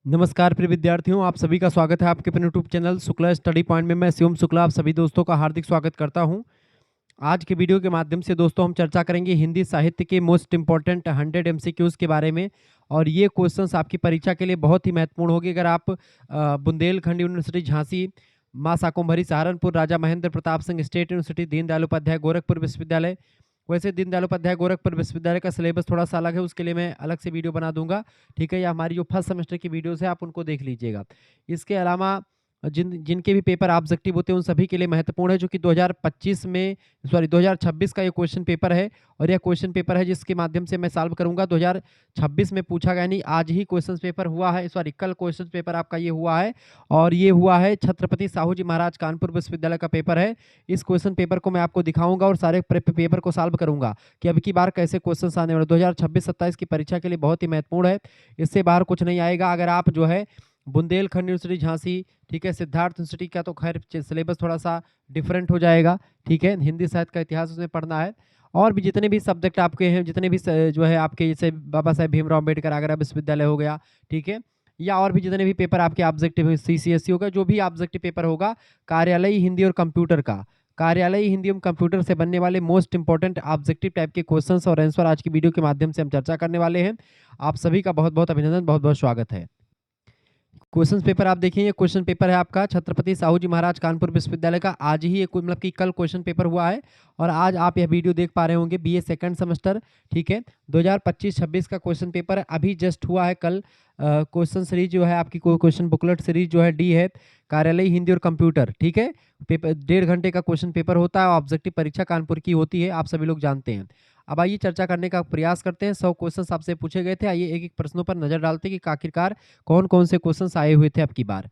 नमस्कार प्रिय विद्यार्थियों, आप सभी का स्वागत है आपके अपने YouTube channel Shukla study point में। मैं शिवम शुक्ला आप सभी दोस्तों का हार्दिक स्वागत करता हूं। आज के वीडियो के माध्यम से दोस्तों हम चर्चा करेंगे हिंदी साहित्य के मोस्ट इंपॉर्टेंट 100 एमसीक्यूज के बारे में। और ये क्वेश्चंस आपकी परीक्षा के लिए बहुत ही महत्वपूर्ण होगी। अगर आप बुंदेलखंड यूनिवर्सिटी झांसी, माँ शाकुंभरी सहारनपुर, राजा महेंद्र प्रताप सिंह स्टेट यूनिवर्सिटी, दीनदयाल उपाध्याय गोरखपुर विश्वविद्यालय, वैसे दीनदयाल उपाध्याय गोरखपुर विश्वविद्यालय का सिलेबस थोड़ा सा अलग है, उसके लिए मैं अलग से वीडियो बना दूंगा। ठीक है, या हमारी जो फर्स्ट सेमेस्टर की वीडियोस है आप उनको देख लीजिएगा। इसके अलावा जिनके भी पेपर ऑब्जेक्टिव होते हैं उन सभी के लिए महत्वपूर्ण है, जो कि 2026 का ये क्वेश्चन पेपर है। और यह क्वेश्चन पेपर है जिसके माध्यम से मैं सॉल्व करूंगा। 2026 में पूछा गया नहीं, आज ही क्वेश्चन पेपर हुआ है, कल क्वेश्चन पेपर आपका ये हुआ है। और ये हुआ है छत्रपति साहू जी महाराज कानपुर विश्वविद्यालय का पेपर है। इस क्वेश्चन पेपर को मैं आपको दिखाऊंगा और सारे पेपर को सॉल्व करूंगा कि अब की बार कैसे क्वेश्चन आने वाले। 2026-27 की परीक्षा के लिए बहुत ही महत्वपूर्ण है, इससे बाहर कुछ नहीं आएगा। अगर आप जो है बुंदेलखंड यूनिवर्सिटी झांसी, ठीक है, सिद्धार्थ यूनिवर्सिटी का तो खैर सिलेबस थोड़ा सा डिफरेंट हो जाएगा। ठीक है, हिंदी साहित्य का इतिहास उसमें पढ़ना है। और भी जितने भी सब्जेक्ट आपके हैं, जितने भी जो है आपके, जैसे बाबा साहेब भीमराव अम्बेडकर आगरा विश्वविद्यालय हो गया, ठीक है, या और भी जितने भी पेपर आपके ऑब्जेक्टिव है, सीसीएसई होगा, जो भी ऑब्जेक्टिव पेपर होगा, कार्यालयी हिंदी और कंप्यूटर का, कार्यालयी हिंदी एवं कंप्यूटर से बनने वाले मोस्ट इंपॉर्टेंट ऑब्जेक्टिव टाइप के क्वेश्चंस और आंसर आज की वीडियो के माध्यम से हम चर्चा करने वाले हैं। आप सभी का बहुत बहुत अभिनंदन, बहुत बहुत स्वागत है। क्वेश्चन पेपर आप देखिए, ये क्वेश्चन पेपर है आपका छत्रपति साहू जी महाराज कानपुर विश्वविद्यालय का। आज ही ये मतलब कि कल क्वेश्चन पेपर हुआ है और आज आप यह वीडियो देख पा रहे होंगे। बीए सेकंड सेमेस्टर, ठीक है, 2025-26 का क्वेश्चन पेपर अभी जस्ट हुआ है कल। क्वेश्चन सीरीज जो है आपकी, क्वेश्चन बुकलेट सीरीज जो है डी है, कार्यालय हिंदी और कंप्यूटर, ठीक है। पेपर 1.5 घंटे का क्वेश्चन पेपर होता है। ऑब्जेक्टिव परीक्षा कानपुर की होती है, आप सभी लोग जानते हैं। अब आइए चर्चा करने का प्रयास करते हैं। 100 क्वेश्चन आपसे पूछे गए थे। आइए एक एक प्रश्नों पर नजर डालते हैं कि आखिरकार कौन कौन से क्वेश्चंस आए हुए थे अब की बार।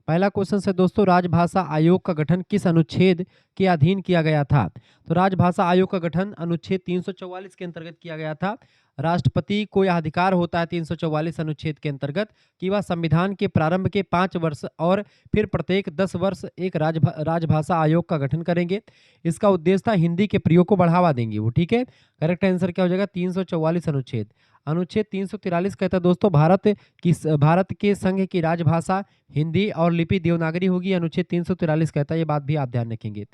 पहला क्वेश्चन है दोस्तों, राजभाषा आयोग का गठन किस अनुच्छेद के अधीन किया गया था? तो राजभाषा आयोग का गठन अनुच्छेद 344 के अंतर्गत किया गया था। राष्ट्रपति को यह अधिकार होता है 344 अनुच्छेद के अंतर्गत कि वह संविधान के प्रारंभ के 5 वर्ष और फिर प्रत्येक 10 वर्ष एक राजभाषा आयोग का गठन करेंगे। इसका उद्देश्य था हिंदी के प्रयोग को बढ़ावा देंगे वो, ठीक है। करेक्ट आंसर क्या हो जाएगा? 344 अनुच्छेद। अनुच्छेद 343 कहता है दोस्तों, भारत के संघ की राजभाषा हिंदी और लिपि देवनागरी होगी। अनुच्छेद 343 कहता है, ये बात भी आप ध्यान रखेंगे।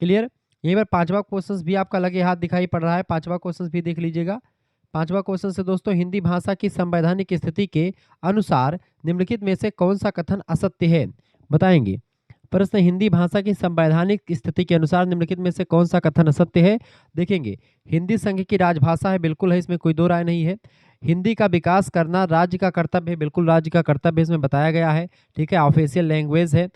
क्लियर? यहीं पर पांचवा क्वेश्चन भी आपका लगे हाथ दिखाई पड़ रहा है, पांचवा क्वेश्चन भी देख लीजिएगा। पांचवा क्वेश्चन से दोस्तों, हिंदी भाषा की संवैधानिक स्थिति के अनुसार निम्नलिखित में से कौन सा कथन असत्य है? बताएंगे। प्रश्न, हिंदी भाषा की संवैधानिक स्थिति के अनुसार निम्नलिखित में से कौन सा कथन असत्य है? देखेंगे, हिंदी संघ की राजभाषा है, बिल्कुल है, इसमें कोई दो राय नहीं है। हिंदी का विकास करना राज्य का कर्तव्य है, बिल्कुल राज्य का कर्तव्य इसमें बताया गया है, ठीक है। ऑफिशियल लैंग्वेज है,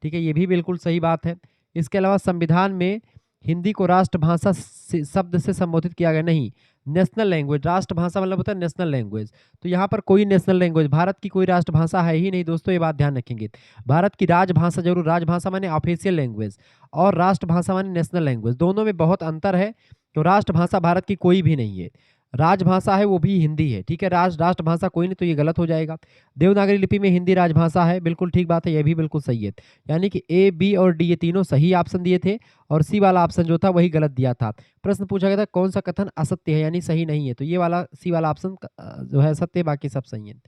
ठीक है, ये भी बिल्कुल सही बात है। इसके अलावा संविधान में हिंदी को राष्ट्रभाषा शब्द से संबोधित किया गया नहीं। नेशनल लैंग्वेज, राष्ट्रभाषा मतलब होता है नेशनल लैंग्वेज, तो यहाँ पर कोई नेशनल लैंग्वेज, भारत की कोई राष्ट्रभाषा है ही नहीं दोस्तों, ये बात ध्यान रखेंगे। भारत की राजभाषा जरूर, राजभाषा माने ऑफिशियल लैंग्वेज और राष्ट्रभाषा माने नेशनल लैंग्वेज, दोनों में बहुत अंतर है। तो राष्ट्रभाषा भारत की कोई भी नहीं है, राजभाषा है वो भी हिंदी है, ठीक है। राष्ट्रभाषा कोई नहीं, तो ये गलत हो जाएगा। देवनागरी लिपि में हिंदी राजभाषा है, बिल्कुल ठीक बात है, ये भी बिल्कुल सही है। यानी कि ए, बी और डी ये तीनों सही ऑप्शन दिए थे और सी वाला ऑप्शन जो था वही गलत दिया था। प्रश्न पूछा गया था कौन सा कथन असत्य है यानी सही नहीं है, तो ये वाला सी वाला ऑप्शन जो है सत्य, बाकी सब सही है।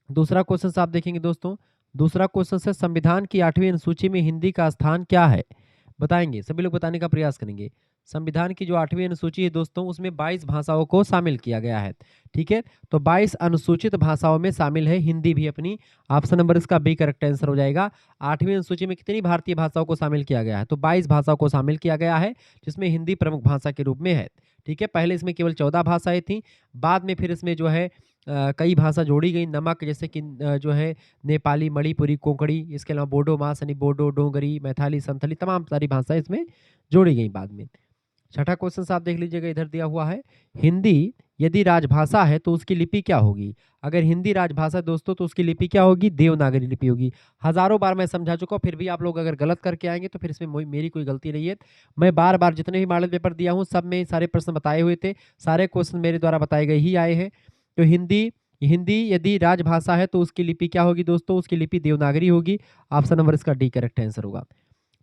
दूसरा क्वेश्चन आप देखेंगे दोस्तों, दूसरा क्वेश्चन है संविधान की 8वीं अनुसूची में हिंदी का स्थान क्या है? बताएंगे, सभी लोग बताने का प्रयास करेंगे। संविधान की जो 8वीं अनुसूची है दोस्तों, उसमें 22 भाषाओं को शामिल किया गया है, ठीक है। तो 22 अनुसूचित भाषाओं में शामिल है हिंदी भी अपनी। ऑप्शन नंबर इसका बी करेक्ट आंसर हो जाएगा। 8वीं अनुसूची में कितनी भारतीय भाषाओं को शामिल किया गया है? तो 22 भाषाओं को शामिल किया गया है, जिसमें हिंदी प्रमुख भाषा के रूप में है, ठीक है। पहले इसमें केवल 14 भाषाएं थी, बाद में फिर इसमें जो है कई भाषा जोड़ी गई, नमक जैसे कि जो है नेपाली, मणिपुरी, कोंकणी, इसके अलावा बोडो, मासनी, बोडो, डोंगरी, मैथाली, संथली, तमाम सारी भाषाएं इसमें जोड़ी गई बाद में। छठा क्वेश्चन आप देख लीजिएगा, इधर दिया हुआ है, हिंदी यदि राजभाषा है तो उसकी लिपि क्या होगी? अगर हिंदी राजभाषा दोस्तों तो उसकी लिपि क्या होगी? देवनागरी लिपि होगी। हजारों बार मैं समझा चुका हूँ, फिर भी आप लोग अगर गलत करके आएंगे तो फिर इसमें मेरी कोई गलती नहीं है। मैं बार बार जितने भी मॉडल पेपर दिया हूँ सब में सारे प्रश्न बताए हुए थे, सारे क्वेश्चन मेरे द्वारा बताए गए ही आए हैं। तो हिंदी यदि राजभाषा है तो उसकी लिपि क्या होगी दोस्तों? उसकी लिपि देवनागरी होगी। ऑप्शन नंबर इसका डी करेक्ट आंसर होगा।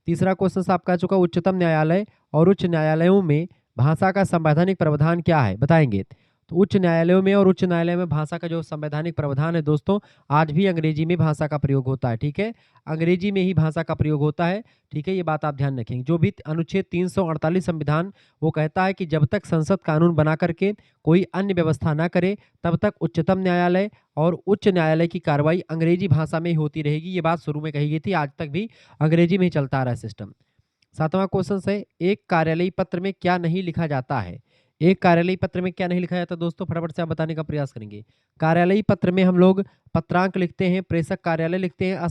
तीसरा क्वेश्चन आपका आ चुका, उच्चतम न्यायालय और उच्च न्यायालयों में भाषा का संवैधानिक प्रावधान क्या है? बताएंगे। तो उच्च न्यायालयों में और उच्च न्यायालय में भाषा का जो संवैधानिक प्रावधान है दोस्तों, आज भी अंग्रेजी में भाषा का प्रयोग होता है। ठीक है, अंग्रेजी में ही भाषा का प्रयोग होता है। ठीक है, ये बात आप ध्यान रखेंगे। जो भी अनुच्छेद 348 संविधान वो कहता है कि जब तक संसद कानून बना करके कोई अन्य व्यवस्था ना करे, तब तक उच्चतम न्यायालय और उच्च न्यायालय की कार्रवाई अंग्रेजी भाषा में ही होती रहेगी। ये बात शुरू में कही गई थी, आज तक भी अंग्रेजी में ही चलता आ रहा है सिस्टम। 7वां क्वेश्चन है, एक कार्यालयी पत्र में क्या नहीं लिखा जाता है? एक कार्यालयी पत्र में क्या नहीं लिखा जाता दोस्तों, फटाफट से आप बताने का प्रयास करेंगे। कार्यालयी पत्र में हम लोग पत्रांक लिखते हैं, प्रेषक कार्यालय लिखते हैं,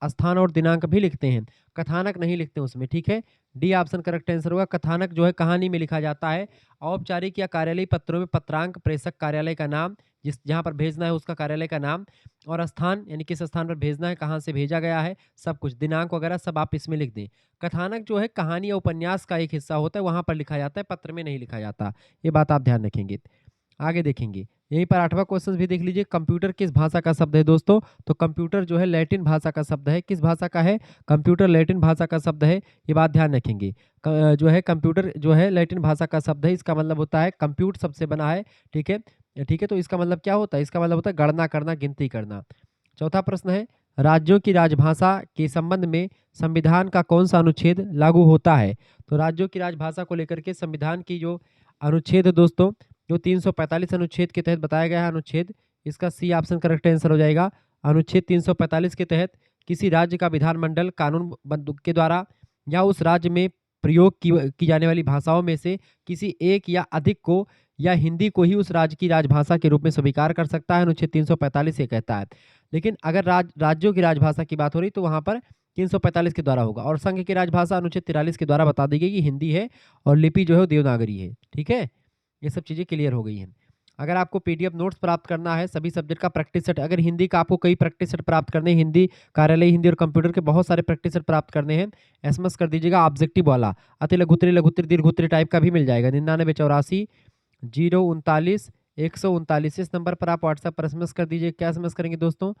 स्थान और दिनांक भी लिखते हैं, कथानक नहीं लिखते उसमें। ठीक है, डी ऑप्शन करेक्ट आंसर होगा। कथानक जो है कहानी में लिखा जाता है। औपचारिक या कार्यालयी पत्रों में पत्रांक, प्रेषक कार्यालय का नाम, जहाँ पर भेजना है उसका कार्यालय का नाम, और स्थान यानी किस स्थान पर भेजना है, कहाँ से भेजा गया है, सब कुछ, दिनांक वगैरह सब आप इसमें लिख दें। कथानक जो है कहानी या उपन्यास का एक हिस्सा होता है, वहां पर लिखा जाता है, पत्र में नहीं लिखा जाता। ये बात आप ध्यान रखेंगे। आगे देखेंगे, यहीं पर 8वां क्वेश्चन भी देख लीजिए। कंप्यूटर किस भाषा का शब्द है दोस्तों? तो कंप्यूटर जो है लैटिन भाषा का शब्द है। किस भाषा का है? कंप्यूटर लैटिन भाषा का शब्द है। ये बात ध्यान रखेंगे। जो है कंप्यूटर जो है लैटिन भाषा का शब्द है। इसका मतलब होता है कंप्यूट शब्द से बना है। ठीक है, ठीक है, तो इसका मतलब क्या होता है? इसका मतलब होता है गणना करना, गिनती करना। चौथा प्रश्न है, राज्यों की राजभाषा के संबंध में संविधान का कौन सा अनुच्छेद लागू होता है? तो राज्यों की राजभाषा को लेकर के संविधान की जो अनुच्छेद है दोस्तों, जो 345 अनुच्छेद के तहत बताया गया है अनुच्छेद, इसका सी ऑप्शन करेक्ट आंसर हो जाएगा। अनुच्छेद 345 के तहत किसी राज्य का विधानमंडल कानून के द्वारा या उस राज्य में प्रयोग की जाने वाली भाषाओं में से किसी एक या अधिक को या हिंदी को ही उस राज्य की राजभाषा के रूप में स्वीकार कर सकता है। अनुच्छेद 345 ये कहता है। लेकिन अगर राज्यों की राजभाषा की बात हो रही तो वहां पर 345 के द्वारा होगा। और संघ की राजभाषा अनुच्छेद 43 के द्वारा बता दी गई कि हिंदी है और लिपि जो है देवनागरी है। ठीक है, ये सब चीज़ें क्लियर हो गई हैं। अगर आपको पीडीएफ नोट्स प्राप्त करना है सभी सब्जेक्ट का प्रैक्टिस सेट, अगर हिंदी का आपको कई प्रैक्टिस सेट प्राप्त करने हैं, हिंदी कार्यालय हिंदी और कंप्यूटर के बहुत सारे प्रैक्टिस सेट प्राप्त करने हैं, एसएमएस कर दीजिएगा ऑब्जेक्टिव वाला। अति लघुत्तरी लघुत्तरी दीर्घोत्तरी टाइप का भी मिल जाएगा। 9984 039 139 इस नंबर पर आप व्हाट्सएप पर एसएमएस कर दीजिए। क्या एसएमएस करेंगे दोस्तों?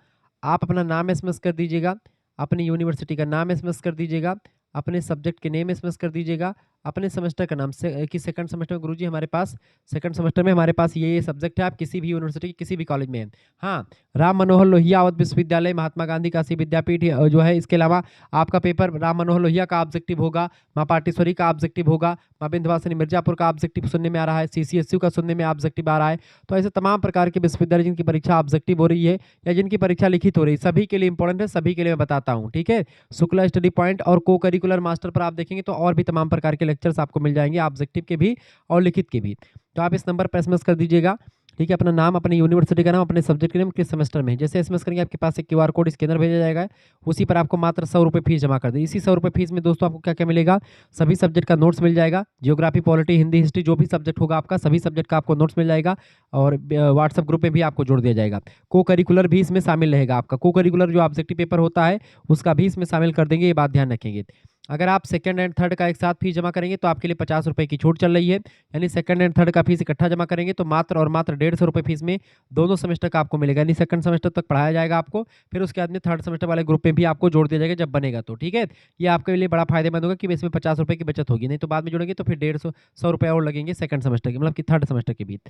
आप अपना नाम एसएमएस कर दीजिएगा, अपनी यूनिवर्सिटी का नाम एसएमएस कर दीजिएगा, अपने सब्जेक्ट के नेम एसएमएस कर दीजिएगा, अपने सेमेस्टर का नाम से कि सेकंड सेमेस्टर में गुरुजी हमारे पास सेकंड सेमेस्टर में हमारे पास ये सब्जेक्ट है। आप किसी भी यूनिवर्सिटी के किसी भी कॉलेज में हैं। हाँ, राम मनोहर लोहिया अवध विश्वविद्यालय महात्मा गांधी काशी विद्यापीठ जो है, इसके अलावा आपका पेपर राम मनोहर लोहिया का ऑब्जेक्टिव होगा, माँ पाटेश्वरी का ऑब्जेक्टिव होगा, माँ विंध्यवासिनी मिर्जापुर का ऑब्जेक्टिव सुनने में आ रहा है, सीसीएसयू का सुनने में ऑब्जेक्टिव आ रहा है। तो ऐसे तमाम प्रकार के विश्वविद्यालय जिनकी परीक्षा ऑब्जेक्टिव हो रही है या जिनकी परीक्षा लिखित हो रही है, सभी के लिए इंपॉर्टेंट है, सभी के लिए मैं बताता हूँ। ठीक है, शुक्ला स्टडी पॉइंट और को करिकुलर मास्टर पर आप देखेंगे तो और भी तमाम प्रकार के लेक्चर्स आपको मिल जाएंगे, ऑब्जेक्टिव के भी और लिखित के भी। तो आप इस नंबर पर एसएमएस कर दीजिएगा। ठीक है, अपना नाम, अपनी यूनिवर्सिटी का नाम, अपने सब्जेक्ट के नाम, किस सेमेस्टर में। जैसे एसएमएस करेंगे आपके पास एक क्यूआर कोड स्कैनर भेजा जाएगा, उसी पर आपको मात्र 100 रुपये फीस जमा कर दी। इसी 100 रुपये फीस में दोस्तों आपको क्या क्या मिलेगा? सभी सब्जेक्ट का नोट्स मिल जाएगा, जियोग्राफी पॉलिटी हिंदी हिस्ट्री जो भी सब्जेक्ट होगा आपका, सभी सब्जेक्ट का आपको नोट्स मिल जाएगा और व्हाट्सएप ग्रुप में भी आपको जोड़ दिया जाएगा। को करिकुलर भी इसमें शामिल रहेगा। आपका को करिकुलर जो ऑब्जेक्टिव पेपर होता है उसका भी इसमें शामिल कर देंगे, ये बात ध्यान रखेंगे। अगर आप सेकंड एंड थर्ड का एक साथ फीस जमा करेंगे तो आपके लिए 50 रुपये की छूट चल रही है, यानी सेकंड एंड थर्ड का फीस इकट्ठा जमा करेंगे तो मात्र और मात्र 150 रुपये फीस में दोनों सेमेस्टर का आपको मिलेगा, यानी सेकंड सेमेस्टर तक पढ़ाया जाएगा आपको, फिर उसके बाद में थर्ड सेमेस्टर वाले ग्रुप में भी आपको जोड़ दिया जाएगा जब बनेगा तो। ठीक है, ये आपके लिए बड़ा फायदेमंद होगा कि इसमें 50 रुपये की बचत होगी, नहीं तो बाद में जुड़ेंगे तो फिर 150 रुपये और लगेंगे सेकंड सेमेस्टर के, मतलब कि थर्ड सेमेस्टर के बीच।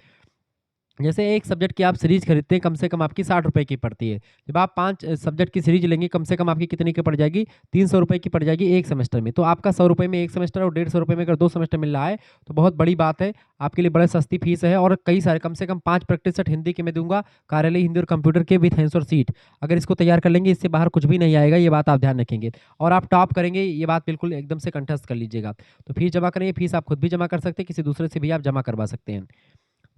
जैसे एक सब्जेक्ट की आप सीरीज खरीदते हैं, कम से कम आपकी 60 रुपये की पड़ती है। जब आप 5 सब्जेक्ट की सीरीज लेंगे, कम से कम आपकी कितने की पड़ जाएगी? 300 रुपये की पड़ जाएगी एक सेमेस्टर में। तो आपका 100 रुपये में एक सेमेस्टर और 150 रुपये में अगर 2 सेमेस्टर मिल रहा है तो बहुत बड़ी बात है, आपके लिए बड़े सस्ती फीस है। और कई सारे कम से कम 5 प्रैक्टिस सेट हिंदी के मैं दूंगा, कार्यालय हिंदी और कंप्यूटर के विथ आंसर सीट। अगर इसको तैयार कर लेंगे इससे बाहर कुछ भी नहीं आएगा, ये बात आप ध्यान रखेंगे। और आप टॉप करेंगे, ये बात बिल्कुल एकदम से कंठस्थ कर लीजिएगा। तो फीस जमा करेंगे, फीस आप खुद भी जमा कर सकते हैं, किसी दूसरे से भी आप जमा करवा सकते हैं।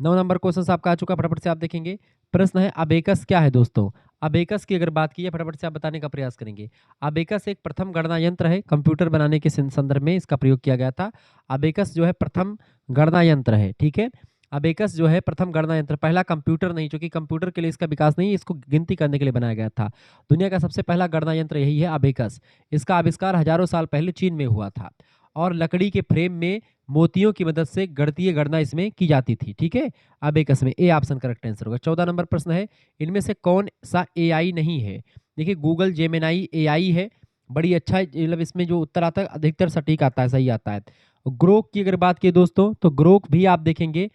9 नंबर क्वेश्चन आपका आ चुका, फटाफट से आप देखेंगे। प्रश्न है अबेकस क्या है दोस्तों? अबेकस की अगर बात की है, फटाफट से आप बताने का प्रयास करेंगे। अबेकस एक प्रथम गणना यंत्र है, कंप्यूटर बनाने के संदर्भ में इसका प्रयोग किया गया था। अबेकस जो है प्रथम गणना यंत्र है। ठीक है, अबेकस जो है प्रथम गणना यंत्र, पहला कंप्यूटर नहीं, क्योंकि कंप्यूटर के लिए इसका विकास नहीं, इसको गिनती करने के लिए बनाया गया था। दुनिया का सबसे पहला गणना यंत्र यही है अबेकस। इसका आविष्कार हजारों साल पहले चीन में हुआ था और लकड़ी के फ्रेम में मोतियों की मदद से गणितीय गणना इसमें की जाती थी। ठीक है, अबेकस में ए ऑप्शन करेक्ट आंसर होगा। 14 नंबर प्रश्न है, इनमें से कौन सा एआई नहीं है? देखिए गूगल जेमिनाई एआई है, बड़ी अच्छा, मतलब इसमें जो उत्तर आता है अधिकतर सटीक आता है, सही आता है। ग्रोक की अगर बात की दोस्तों तो ग्रोक भी आप देखेंगे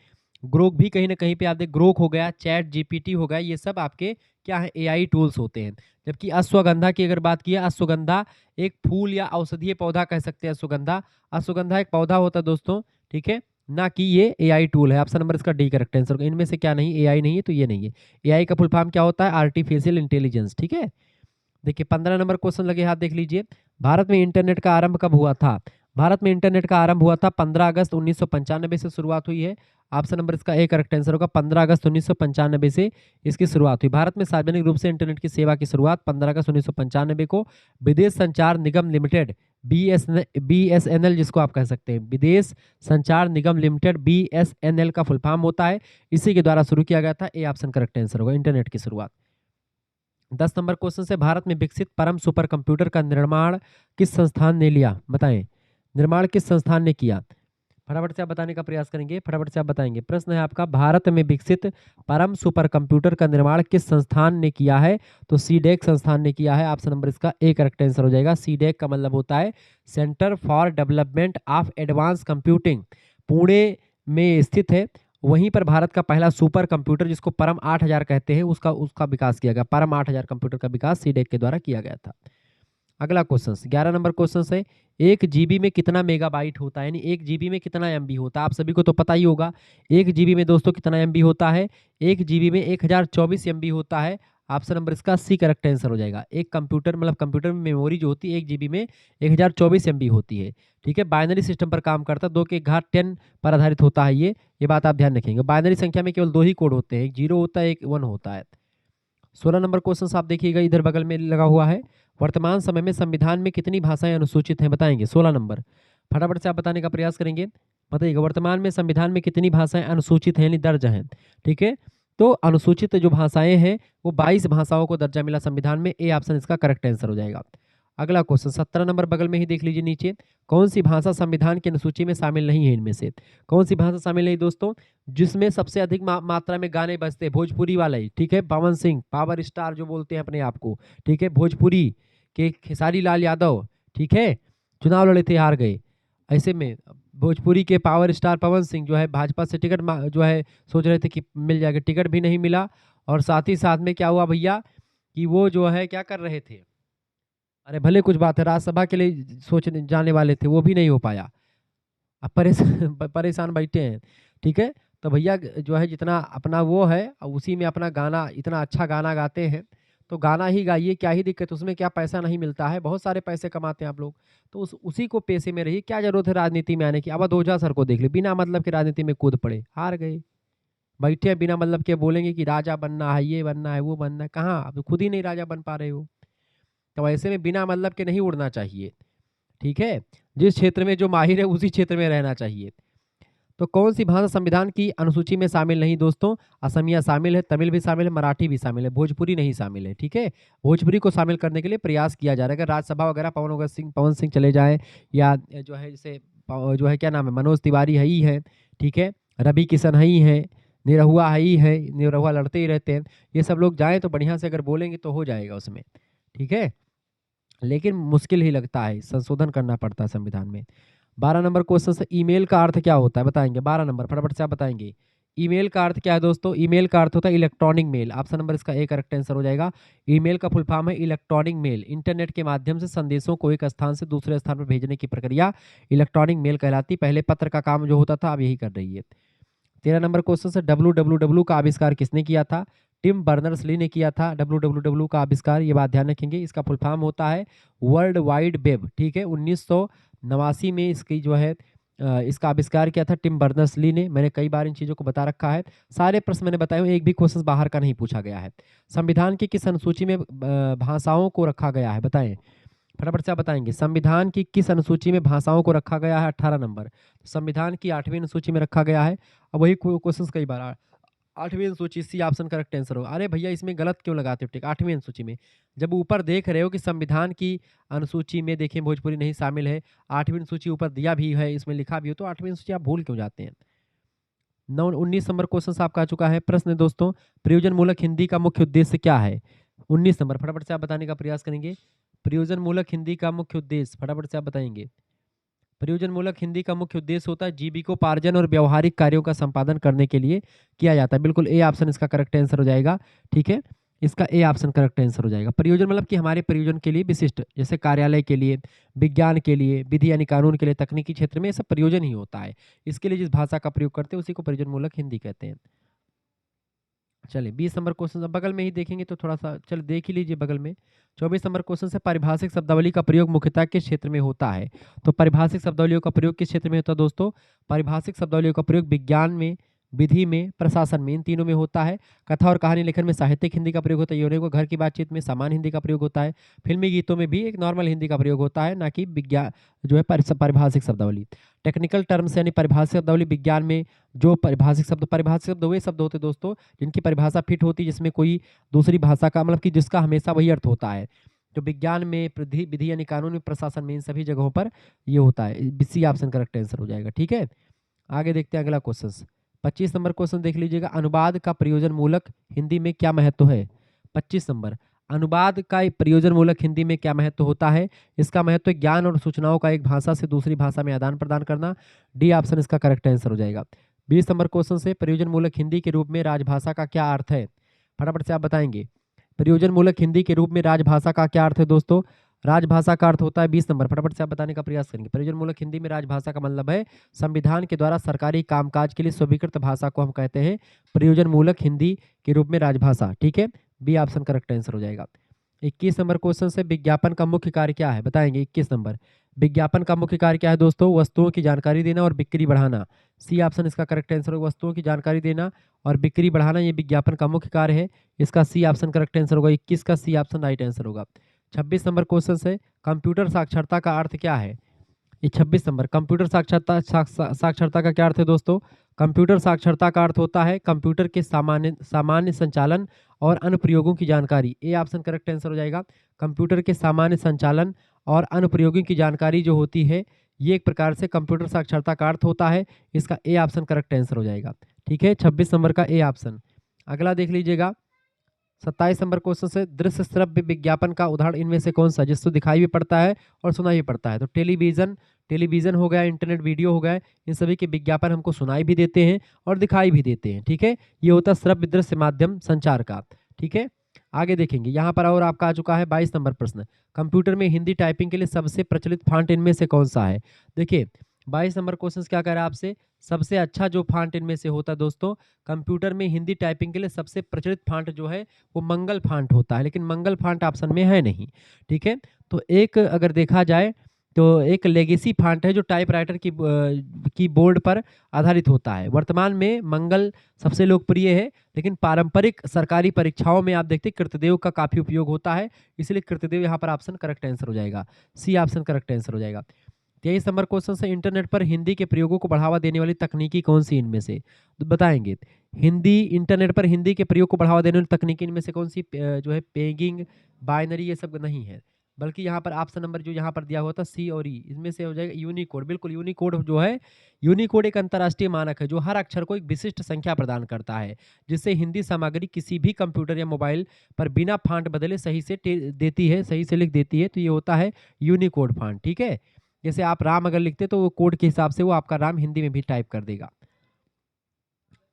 ग्रोक भी कहीं ना कहीं पे आप देख, ग्रोक हो गया, चैट जीपीटी हो गया, ये सब आपके क्या है, एआई टूल्स होते हैं। जबकि अश्वगंधा की अगर बात की, अश्वगंधा एक फूल या औषधीय पौधा कह सकते हैं। अश्वगंधा, अश्वगंधा एक पौधा होता है दोस्तों, ठीक है, ना कि ये एआई टूल है। ऑप्शन नंबर इसका डी करेक्ट आंसर। इनमें से क्या नहीं, एआई नहीं है तो ये नहीं है। एआई का फुल फॉर्म क्या होता है, आर्टिफिशियल इंटेलिजेंस, ठीक है। देखिए 15 नंबर क्वेश्चन लगे हाथ, देख लीजिए। भारत में इंटरनेट का आरंभ कब हुआ था? भारत में इंटरनेट का आरंभ हुआ था 15 अगस्त 1995 से शुरुआत हुई है। ऑप्शन नंबर इसका ए करेक्ट आंसर होगा, 15 अगस्त 1995 से इसकी शुरुआत हुई। भारत में सार्वजनिक रूप से इंटरनेट की सेवा की शुरुआत 15 अगस्त 1995 को विदेश संचार निगम लिमिटेड बीएसएनएल जिसको आप कह सकते हैं, विदेश संचार निगम लिमिटेड बीएसएनएल का फुल फॉर्म होता है, इसी के द्वारा शुरू किया गया था। ए ऑप्शन करेक्ट आंसर होगा, इंटरनेट की शुरुआत। 10 नंबर क्वेश्चन से, भारत में विकसित परम सुपर कंप्यूटर का निर्माण किस संस्थान ने लिया? बताएं, निर्माण किस संस्थान ने किया? फटाफट से आप बताने का प्रयास करेंगे, फटाफट से आप बताएंगे। प्रश्न है आपका, भारत में विकसित परम सुपर कंप्यूटर का निर्माण किस संस्थान ने किया है? तो सीडेक संस्थान ने किया है। ऑप्शन नंबर इसका ए करेक्ट आंसर हो जाएगा। सीडेक का मतलब होता है centre for development of advance computing, Pune में स्थित है। वहीं पर भारत का पहला सुपर कंप्यूटर जिसको परम 8000 कहते हैं, उसका उसका विकास किया गया। परम 8000 कंप्यूटर का विकास सीडेक के द्वारा किया गया था। अगला क्वेश्चन 11 नंबर क्वेश्चन है, 1 GB में कितना मेगाबाइट होता है, यानी 1 GB में कितना एमबी होता है? आप सभी को तो पता ही होगा 1 GB में दोस्तों कितना एमबी होता है। 1 GB में 1024 एमबी होता है। ऑप्शन नंबर इसका सी करेक्ट आंसर हो जाएगा। एक कंप्यूटर मतलब कंप्यूटर में मेमोरी जो होती है 1 GB में 1024 एमबी होती है, ठीक है। बाइनरी सिस्टम पर काम करता है, 2 के घात 10 पर आधारित होता है ये बात आप ध्यान रखेंगे। बाइनरी संख्या में केवल 2 ही कोड होते हैं, एक 0 होता है, एक 1 होता है। 16 नंबर क्वेश्चन आप देखिएगा, इधर बगल में लगा हुआ है, वर्तमान समय में संविधान में कितनी भाषाएं अनुसूचित हैं? बताएंगे 16 नंबर, फटाफट से आप बताने का प्रयास करेंगे। बताइएगा वर्तमान में संविधान में कितनी भाषाएं अनुसूचित हैं यानी दर्ज हैं, ठीक है। तो अनुसूचित जो भाषाएं हैं वो 22 भाषाओं को दर्जा मिला संविधान में। ए ऑप्शन इसका करेक्ट आंसर हो जाएगा। अगला क्वेश्चन 17 नंबर बगल में ही देख लीजिए नीचे, कौन सी भाषा संविधान की अनुसूची में शामिल नहीं है? इनमें से कौन सी भाषा शामिल नहीं दोस्तों? जिसमें सबसे अधिक मात्रा में गाने बजते हैं, भोजपुरी वाला ही, ठीक है। पवन सिंह पावर स्टार जो बोलते हैं अपने आप को, ठीक है, भोजपुरी के खेसारी लाल यादव, ठीक है, चुनाव लड़े थे हार गए। ऐसे में भोजपुरी के पावर स्टार पवन सिंह जो है भाजपा से टिकट जो है सोच रहे थे कि मिल जाएगा, टिकट भी नहीं मिला। और साथ ही साथ में क्या हुआ भैया कि वो जो है क्या कर रहे थे, अरे भले कुछ बात है, राज्यसभा के लिए सोचने जाने वाले थे, वो भी नहीं हो पाया। अब परेशान परेशान बैठे हैं, ठीक है। तो भैया जो है जितना अपना वो है उसी में अपना गाना, इतना अच्छा गाना गाते हैं तो गाना ही गाइए, क्या ही दिक्कत, उसमें क्या पैसा नहीं मिलता है, बहुत सारे पैसे कमाते हैं आप लोग। तो उसी को पेशे में रहिए, क्या जरूरत है राजनीति में आने की। अब ओझा सर को देख ली, बिना मतलब के राजनीति में कूद पड़े, हार गए। बैठे हैं बिना मतलब के, बोलेंगे कि राजा बनना है, ये बनना है, वो बनना है, कहाँ, अब खुद ही नहीं राजा बन पा रहे हो। तो ऐसे में बिना मतलब के नहीं उड़ना चाहिए, ठीक है। जिस क्षेत्र में जो माहिर है उसी क्षेत्र में रहना चाहिए। तो कौन सी भाषा संविधान की अनुसूची में शामिल नहीं दोस्तों? असमिया शामिल है, तमिल भी शामिल है, मराठी भी शामिल है, भोजपुरी नहीं शामिल है, ठीक है। भोजपुरी को शामिल करने के लिए प्रयास किया जा रहा है। अगर राज्यसभा वगैरह पवन सिंह चले जाए, या जो है जैसे जो है क्या नाम है, मनोज तिवारी है ही है, ठीक है, रवि किशन है ही है, निरहुआ है ही है, निरहुआ लड़ते ही रहते हैं। ये सब लोग जाएँ तो बढ़िया से अगर बोलेंगे तो हो जाएगा उसमें, ठीक है। लेकिन मुश्किल ही लगता है, संशोधन करना पड़ता है संविधान में। 12 नंबर क्वेश्चन से, ईमेल का अर्थ क्या होता है? बताएंगे 12 नंबर, फटाफट से आप बताएंगे। ईमेल का अर्थ क्या है दोस्तों? ईमेल का अर्थ होता है इलेक्ट्रॉनिक मेल। ऑप्शन नंबर इसका ए करेक्ट आंसर हो जाएगा। ईमेल का फुल फॉर्म है इलेक्ट्रॉनिक मेल। इंटरनेट के माध्यम से संदेशों को एक स्थान से दूसरे स्थान पर भेजने की प्रक्रिया इलेक्ट्रॉनिक मेल कहलाती। पहले पत्र का काम जो होता था अब यही कर रही है। 13 नंबर क्वेश्चन से, WWW का आविष्कार किसने किया था? टिम बर्नर्स ली ने किया था WWW का आविष्कार, ये बात ध्यान रखेंगे। इसका फुल फॉर्म होता है वर्ल्ड वाइड वेब, ठीक है। 1989 में इसकी जो है इसका आविष्कार किया था टिम बर्नर्स ली ने। मैंने कई बार इन चीज़ों को बता रखा है, सारे प्रश्न मैंने बताए हुए, एक भी क्वेश्चन बाहर का नहीं पूछा गया है। संविधान की किस अनुसूची में भाषाओं को रखा गया है? बताएं, फटाफट से आप बताएंगे। संविधान की किस अनुसूची में भाषाओं को रखा गया है? 18 नंबर। संविधान की 8वीं अनुसूची में रखा गया है। अब वही क्वेश्चन कई बार 8वीं अनुसूची, सी ऑप्शन करेक्ट आंसर होगा। अरे भैया इसमें गलत क्यों लगाते हो, ठीक 8वीं अनुसूची में, जब ऊपर देख रहे हो कि संविधान की अनुसूची में देखिए भोजपुरी नहीं शामिल है, 8वीं अनुसूची ऊपर दिया भी है, इसमें लिखा भी हो, तो 8वीं अनुसूची आप भूल क्यों जाते हैं? 19 नंबर क्वेश्चन आपका आ चुका है। प्रश्न दोस्तों, प्रयोजन मूलक हिंदी का मुख्य उद्देश्य क्या है? 19 नंबर, फटाफट से आप बताने का प्रयास करेंगे। प्रयोजन मूलक हिंदी का मुख्य उद्देश्य, फटाफट से आप बताएंगे। प्रयोजनमूलक हिंदी का मुख्य उद्देश्य होता है जीविकोपार्जन और व्यवहारिक कार्यों का संपादन करने के लिए किया जाता है। बिल्कुल ए ऑप्शन इसका करेक्ट आंसर हो जाएगा। ठीक है, इसका ए ऑप्शन करेक्ट आंसर हो जाएगा। प्रयोजन मतलब कि हमारे प्रयोजन के लिए विशिष्ट, जैसे कार्यालय के लिए, विज्ञान के लिए, विधि यानी कानून के लिए, तकनीकी क्षेत्र में ये सब प्रयोजन ही होता है। इसके लिए जिस भाषा का प्रयोग करते हैं उसी को प्रयोजनमूलक हिंदी कहते हैं। चलिए 20 नंबर क्वेश्चन अब बगल में ही देखेंगे तो थोड़ा सा चल देख ही लीजिए बगल में। 24 नंबर क्वेश्चन से पारिभाषिक शब्दावली का प्रयोग मुख्यतः किस क्षेत्र में होता है? तो पारिभाषिक शब्दावलियों का प्रयोग किस क्षेत्र में होता है दोस्तों? पारिभाषिक शब्दावलियों का प्रयोग विज्ञान में, विधि में, प्रशासन में, इन तीनों में होता है। कथा और कहानी लेखन में साहित्यिक हिंदी का प्रयोग होता है। यौनिक घर की बातचीत में सामान्य हिंदी का प्रयोग होता है। फिल्मी गीतों में भी एक नॉर्मल हिंदी का प्रयोग होता है, ना कि विज्ञान जो है पारिभाषिक शब्दावली। टेक्निकल टर्म्स यानी परिभाषिक शब्दावली विज्ञान में जो परिभाषिक शब्द वे शब्द होते हैं दोस्तों जिनकी परिभाषा फिट होती है, जिसमें कोई दूसरी भाषा का मतलब कि जिसका हमेशा वही अर्थ होता है। तो विज्ञान में, विधि यानी कानून में, प्रशासन में, इन सभी जगहों पर ये होता है। सी ऑप्शन करेक्ट आंसर हो जाएगा। ठीक है, आगे देखते हैं अगला क्वेश्चन। 25 नंबर क्वेश्चन देख लीजिएगा। अनुवाद का प्रयोजन मूलक हिंदी में क्या महत्व है? 25 नंबर, अनुवाद का प्रयोजन मूलक हिंदी में क्या महत्व होता है? इसका महत्व ज्ञान और सूचनाओं का एक भाषा से दूसरी भाषा में आदान प्रदान करना। डी ऑप्शन इसका करेक्ट आंसर हो जाएगा। 20 नंबर क्वेश्चन से प्रयोजन मूलक हिंदी के रूप में राजभाषा का क्या अर्थ है? फटाफट से आप बताएंगे। प्रयोजन मूलक हिंदी के रूप में राजभाषा का क्या अर्थ है दोस्तों? राजभाषा का अर्थ होता है 20 नंबर, फटाफट से आप बताने का प्रयास करेंगे। प्रयोजन मूलक हिंदी में राजभाषा का मतलब है संविधान के द्वारा सरकारी कामकाज के लिए स्वीकृत भाषा को हम कहते हैं प्रयोजन मूलक हिंदी के रूप में राजभाषा। ठीक है, बी ऑप्शन करेक्ट आंसर हो जाएगा। 21 नंबर क्वेश्चन से विज्ञापन का मुख्य कार्य क्या है? बताएंगे। 21 नंबर, विज्ञापन का मुख्य कार्य क्या है दोस्तों? वस्तुओं की जानकारी देना और बिक्री बढ़ाना। सी ऑप्शन इसका करेक्ट आंसर होगा। वस्तुओं की जानकारी देना और बिक्री बढ़ाना ये विज्ञापन का मुख्य कार्य है। इसका सी ऑप्शन करेक्ट आंसर होगा। 21 का सी ऑप्शन राइट आंसर होगा। 26 नंबर क्वेश्चन से कंप्यूटर साक्षरता का अर्थ क्या है? ये 26 नंबर, कंप्यूटर साक्षरता का क्या अर्थ है दोस्तों? कंप्यूटर साक्षरता का अर्थ होता है कंप्यूटर के सामान्य सामान्य संचालन और अनुप्रयोगों की जानकारी। ए ऑप्शन करेक्ट आंसर हो जाएगा। कंप्यूटर के सामान्य संचालन और अनुप्रयोगों की जानकारी जो होती है ये एक प्रकार से कंप्यूटर साक्षरता का अर्थ होता है। इसका ए ऑप्शन करेक्ट आंसर हो जाएगा। ठीक है, 26 नंबर का ए ऑप्शन। अगला देख लीजिएगा 27 नंबर क्वेश्चन से दृश्य श्रव्य विज्ञापन का उदाहरण इनमें से कौन सा है जिससे दिखाई भी पड़ता है और सुनाई भी पड़ता है? तो टेलीविजन हो गया, इंटरनेट वीडियो हो गया, इन सभी के विज्ञापन हमको सुनाई भी देते हैं और दिखाई भी देते हैं। ठीक है, ये होता है श्रव्य दृश्य माध्यम संचार का। ठीक है, आगे देखेंगे यहाँ पर और आपका आ चुका है 22 नंबर प्रश्न। कंप्यूटर में हिंदी टाइपिंग के लिए सबसे प्रचलित फॉन्ट इनमें से कौन सा है? देखिए 22 नंबर क्वेश्चन क्या कह रहा है आपसे, सबसे अच्छा जो फॉन्ट इनमें से होता है दोस्तों कंप्यूटर में हिंदी टाइपिंग के लिए सबसे प्रचलित फॉन्ट जो है वो मंगल फॉन्ट होता है, लेकिन मंगल फॉन्ट ऑप्शन में है नहीं। ठीक है, तो एक अगर देखा जाए तो एक लेगेसी फॉन्ट है जो टाइपराइटर की बोर्ड पर आधारित होता है। वर्तमान में मंगल सबसे लोकप्रिय है, लेकिन पारंपरिक सरकारी परीक्षाओं में आप देखते हैं कृतदेव का काफी उपयोग होता है, इसलिए कृतदेव यहाँ पर ऑप्शन करेक्ट आंसर हो जाएगा। सी ऑप्शन करेक्ट आंसर हो जाएगा। 23 नंबर क्वेश्चन से इंटरनेट पर हिंदी के प्रयोगों को बढ़ावा देने वाली तकनीकी कौन सी इनमें से? तो बताएंगे। इंटरनेट पर हिंदी के प्रयोग को बढ़ावा देने वाली तकनीकी इनमें से कौन सी जो है पेगिंग, बाइनरी, ये सब नहीं है, बल्कि यहाँ पर ऑप्शन नंबर जो यहाँ पर दिया हुआ था सी और ई, इसमें से हो जाएगा यूनिकोड। बिल्कुल, यूनिकोड जो है, यूनिकोड एक अंतर्राष्ट्रीय मानक है जो हर अक्षर को एक विशिष्ट संख्या प्रदान करता है, जिससे हिंदी सामग्री किसी भी कंप्यूटर या मोबाइल पर बिना फॉन्ट बदले सही से देती है, सही से लिख देती है। तो ये होता है यूनिकोड फॉन्ट। ठीक है, जैसे आप राम अगर लिखते तो वो कोड के हिसाब से वो आपका राम हिंदी में भी टाइप कर देगा।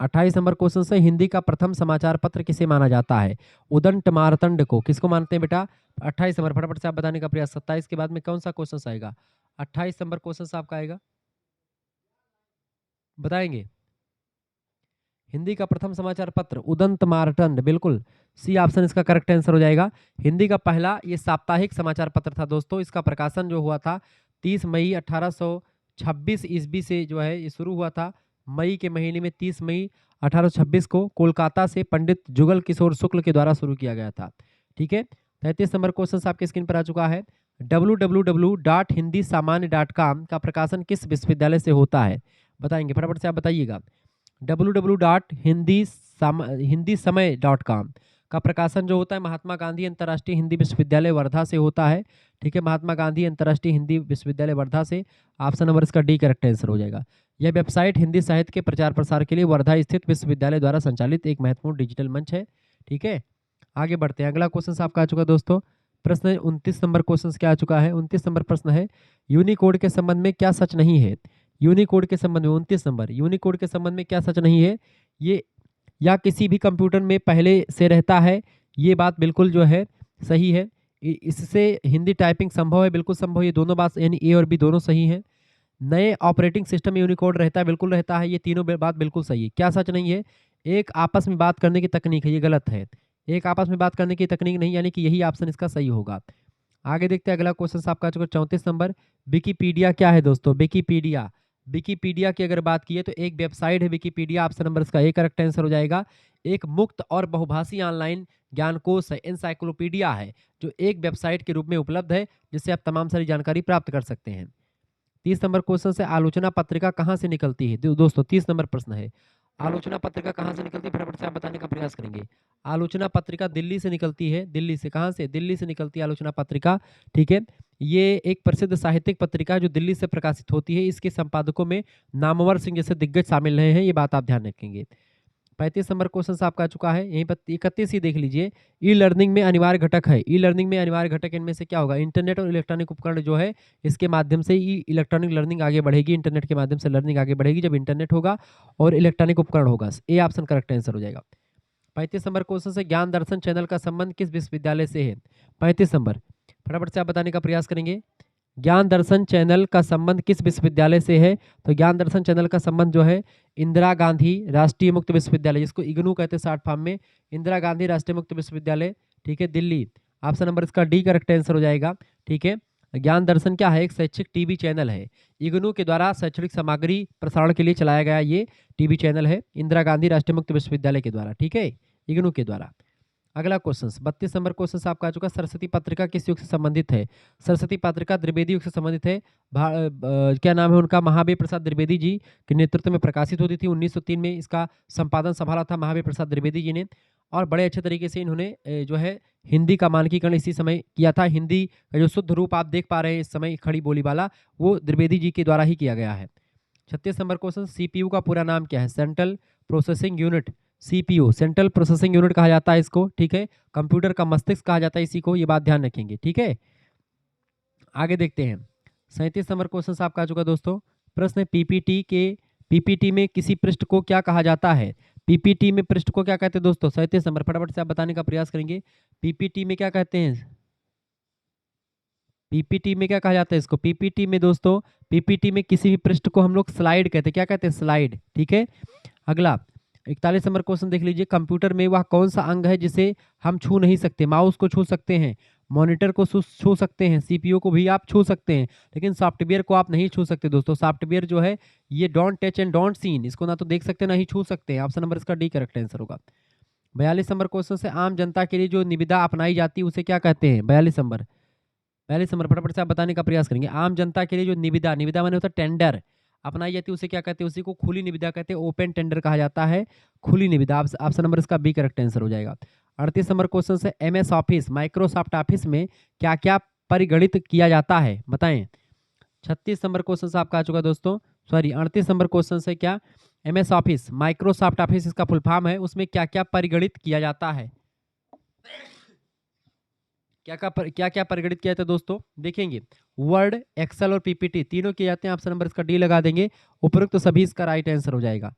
28 नंबर क्वेश्चन से हिंदी का प्रथम समाचार पत्र किसे माना जाता है? उदंत मार्तंड को। किसको मानते हैं बेटा? 28 नंबर, फटाफट से आप बताने का प्रयास। 27 के बाद में कौन सा क्वेश्चन आएगा? 28 नंबर क्वेश्चन आपका आएगा, बताएंगे। हिंदी का प्रथम समाचार पत्र उदंत मार्तंड, बिल्कुल सी ऑप्शन इसका करेक्ट आंसर हो जाएगा। हिंदी का पहला ये साप्ताहिक समाचार पत्र था दोस्तों। इसका प्रकाशन जो हुआ था 30 मई 1826 ईस्वी से जो है ये शुरू हुआ था। मई के महीने में 30 मई 1826 को कोलकाता से पंडित जुगल किशोर शुक्ल के द्वारा शुरू किया गया था। ठीक है, 33 नंबर क्वेश्चन आपके स्क्रीन पर आ चुका है। www.hindisaमान्य.com का प्रकाशन किस विश्वविद्यालय से होता है? बताएंगे, फटाफट से आप बताइएगा। www.hindisamay.com का प्रकाशन जो होता है महात्मा गांधी अंतर्राष्ट्रीय हिंदी विश्वविद्यालय वर्धा से होता है। ठीक है, महात्मा गांधी अंतर्राष्ट्रीय हिंदी विश्वविद्यालय वर्धा से। ऑप्शन नंबर इसका डी करेक्ट आंसर हो जाएगा। यह वेबसाइट हिंदी साहित्य के प्रचार प्रसार के लिए वर्धा स्थित विश्वविद्यालय द्वारा संचालित एक महत्वपूर्ण डिजिटल मंच है। ठीक है, आगे बढ़ते हैं। अगला क्वेश्चन आपका आ चुका दोस्तों प्रश्न 29 नंबर क्वेश्चन क्या आ चुका है। 29 नंबर प्रश्न है, यूनिकोड के संबंध में क्या सच नहीं है। यूनिकोड के संबंध में 29 नंबर, यूनिकोड के संबंध में क्या सच नहीं है। ये या किसी भी कंप्यूटर में पहले से रहता है, ये बात बिल्कुल जो है सही है। इससे हिंदी टाइपिंग संभव है, बिल्कुल संभव है। ये दोनों बात यानी ए और बी दोनों सही हैं। नए ऑपरेटिंग सिस्टम में यूनिकोड रहता है, बिल्कुल रहता है। ये तीनों बात बिल्कुल सही है। क्या सच नहीं है, एक आपस में बात करने की तकनीक है, ये गलत है। एक आपस में बात करने की तकनीक नहीं, यानी कि यही ऑप्शन इसका सही होगा। आगे देखते हैं अगला क्वेश्चन आपका चुका 34 नंबर। विकिपीडिया क्या है दोस्तों। विकिपीडिया, विकिपीडिया की अगर बात की तो एक वेबसाइट है विकिपीडिया। ऑप्शन नंबर इसका ए करेक्ट आंसर हो जाएगा। एक मुक्त और बहुभाषी ऑनलाइन ज्ञानकोश है, एनसाइक्लोपीडिया है, जो एक वेबसाइट के रूप में उपलब्ध है, जिससे आप तमाम सारी जानकारी प्राप्त कर सकते हैं। 30 नंबर क्वेश्चन से, आलोचना पत्रिका कहाँ से निकलती है। दोस्तों 30 नंबर प्रश्न है, आलोचना पत्रिका कहाँ से निकलती है, फटाफट से आप बताने का प्रयास करेंगे। आलोचना पत्रिका दिल्ली से निकलती है। दिल्ली से, कहाँ से, दिल्ली से निकलती है आलोचना पत्रिका। ठीक है, ये एक प्रसिद्ध साहित्यिक पत्रिका है जो दिल्ली से प्रकाशित होती है। इसके संपादकों में नामवर सिंह जैसे दिग्गज शामिल रहे हैं, ये बात आप ध्यान रखेंगे। 35 नंबर क्वेश्चन आपका आ चुका है। यहीं पर 31 ही देख लीजिए। ई लर्निंग में अनिवार्य घटक है। ई लर्निंग में अनिवार्य घटक इनमें से क्या होगा। इंटरनेट और इलेक्ट्रॉनिक उपकरण जो है, इसके माध्यम से ई इलेक्ट्रॉनिक लर्निंग आगे बढ़ेगी। इंटरनेट के माध्यम से लर्निंग आगे बढ़ेगी जब इंटरनेट होगा और इलेक्ट्रॉनिक उपकरण होगा। ए ऑप्शन करेक्ट आंसर हो जाएगा। 35 नंबर क्वेश्चन से, ज्ञान दर्शन चैनल का संबंध किस विश्वविद्यालय से है। 35 नंबर, फटाफट से आप बताने का प्रयास करेंगे। ज्ञान दर्शन चैनल का संबंध किस विश्वविद्यालय से है। तो ज्ञान दर्शन चैनल का संबंध जो है, इंदिरा गांधी राष्ट्रीय मुक्त विश्वविद्यालय, जिसको इग्नू कहते हैं शॉर्ट फॉर्म में, इंदिरा गांधी राष्ट्रीय मुक्त विश्वविद्यालय। ठीक है, दिल्ली। ऑप्शन नंबर इसका डी करेक्ट आंसर हो जाएगा। ठीक है, ज्ञान दर्शन क्या है, एक शैक्षिक टीवी चैनल है। इग्नू के द्वारा शैक्षणिक सामग्री प्रसारण के लिए चलाया गया ये टीवी चैनल है, इंदिरा गांधी राष्ट्रीय मुक्त विश्वविद्यालय के द्वारा। ठीक है, इग्नू के द्वारा। अगला क्वेश्चन 32 नंबर क्वेश्चन आपका आ चुका। सरस्वती पत्रिका किस युग से संबंधित है। सरस्वती पत्रिका द्विवेदी युग से संबंधित है। क्या नाम है उनका, महावीर प्रसाद द्विवेदी जी के नेतृत्व में प्रकाशित होती थी। 1903 में इसका संपादन संभाला था महावीर प्रसाद द्विवेदी जी ने, और बड़े अच्छे तरीके से इन्होंने जो है हिंदी का मानकीकरण इसी समय किया था। हिंदी का जो शुद्ध रूप आप देख पा रहे हैं इस समय खड़ी बोली वाला, वो द्विवेदी जी के द्वारा ही किया गया है। 36 नंबर क्वेश्चन, सीपीयू का पूरा नाम क्या है। Central processing unit, CPU central processing unit कहा जाता है इसको। ठीक है, कंप्यूटर का मस्तिष्क कहा जाता है इसी को, ये बात ध्यान रखेंगे। ठीक है, आगे देखते हैं। 37 नंबर क्वेश्चन आपका आ चुका दोस्तों। प्रश्न, पीपीटी में किसी पृष्ठ को क्या कहा जाता है। पीपीटी में पृष्ठ को क्या कहते हैं दोस्तों। 37 नंबर, फटाफट से आप बताने का प्रयास करेंगे। पीपीटी में क्या कहते हैं, पीपीटी में क्या कहा जाता है इसको। पीपीटी में दोस्तों, पीपीटी में किसी भी पृष्ठ को हम लोग स्लाइड कहते हैं। क्या कहते हैं, स्लाइड। ठीक है, अगला 41 नंबर क्वेश्चन देख लीजिए। कंप्यूटर में वह कौन सा अंग है जिसे हम छू नहीं सकते। माउस को छू सकते हैं, मॉनिटर को छू सकते हैं, सीपीयू को भी आप छू सकते हैं, लेकिन सॉफ्टवेयर को आप नहीं छू सकते दोस्तों। सॉफ्टवेयर जो है ये don't touch and don't seen, इसको ना तो देख सकते ना ही छू सकते हैं। ऑप्शन नंबर इसका डी करेक्ट आंसर होगा। 42 नंबर क्वेश्चन से, आम जनता के लिए जो निविदा अपनाई जाती है उसे क्या कहते हैं। 42 नंबर फटाफट से आप बताने का प्रयास करेंगे। आम जनता के लिए जो निविदा, निविदा माने होता है टेंडर, अपनाई जाती है उसे क्या कहते हैं। उसी को खुली निविदा कहते हैं, ओपन टेंडर कहा जाता है, खुली निविदा। ऑप्शन नंबर इसका बी करेक्ट आंसर हो जाएगा। 38 नंबर क्वेश्चन से, एमएस ऑफिस माइक्रोसॉफ्ट ऑफिस में क्या क्या परिगणित किया जाता है, बताएं। 36 नंबर क्वेश्चन से आपका आ चुका दोस्तों। 38 नंबर क्वेश्चन से, क्या एमएस ऑफिस माइक्रोसॉफ्ट ऑफिस इसका फुल फॉर्म है, उसमें क्या क्या परिगणित किया जाता है। क्या क्या परिगणित किया जाता है दोस्तों, देखेंगे। वर्ड, एक्सेल और पीपीटी तीनों किए जाते हैं। ऑप्शन नंबर इसका डी लगा देंगे, उपरोक्त तो सभी इसका राइट आंसर हो जाएगा।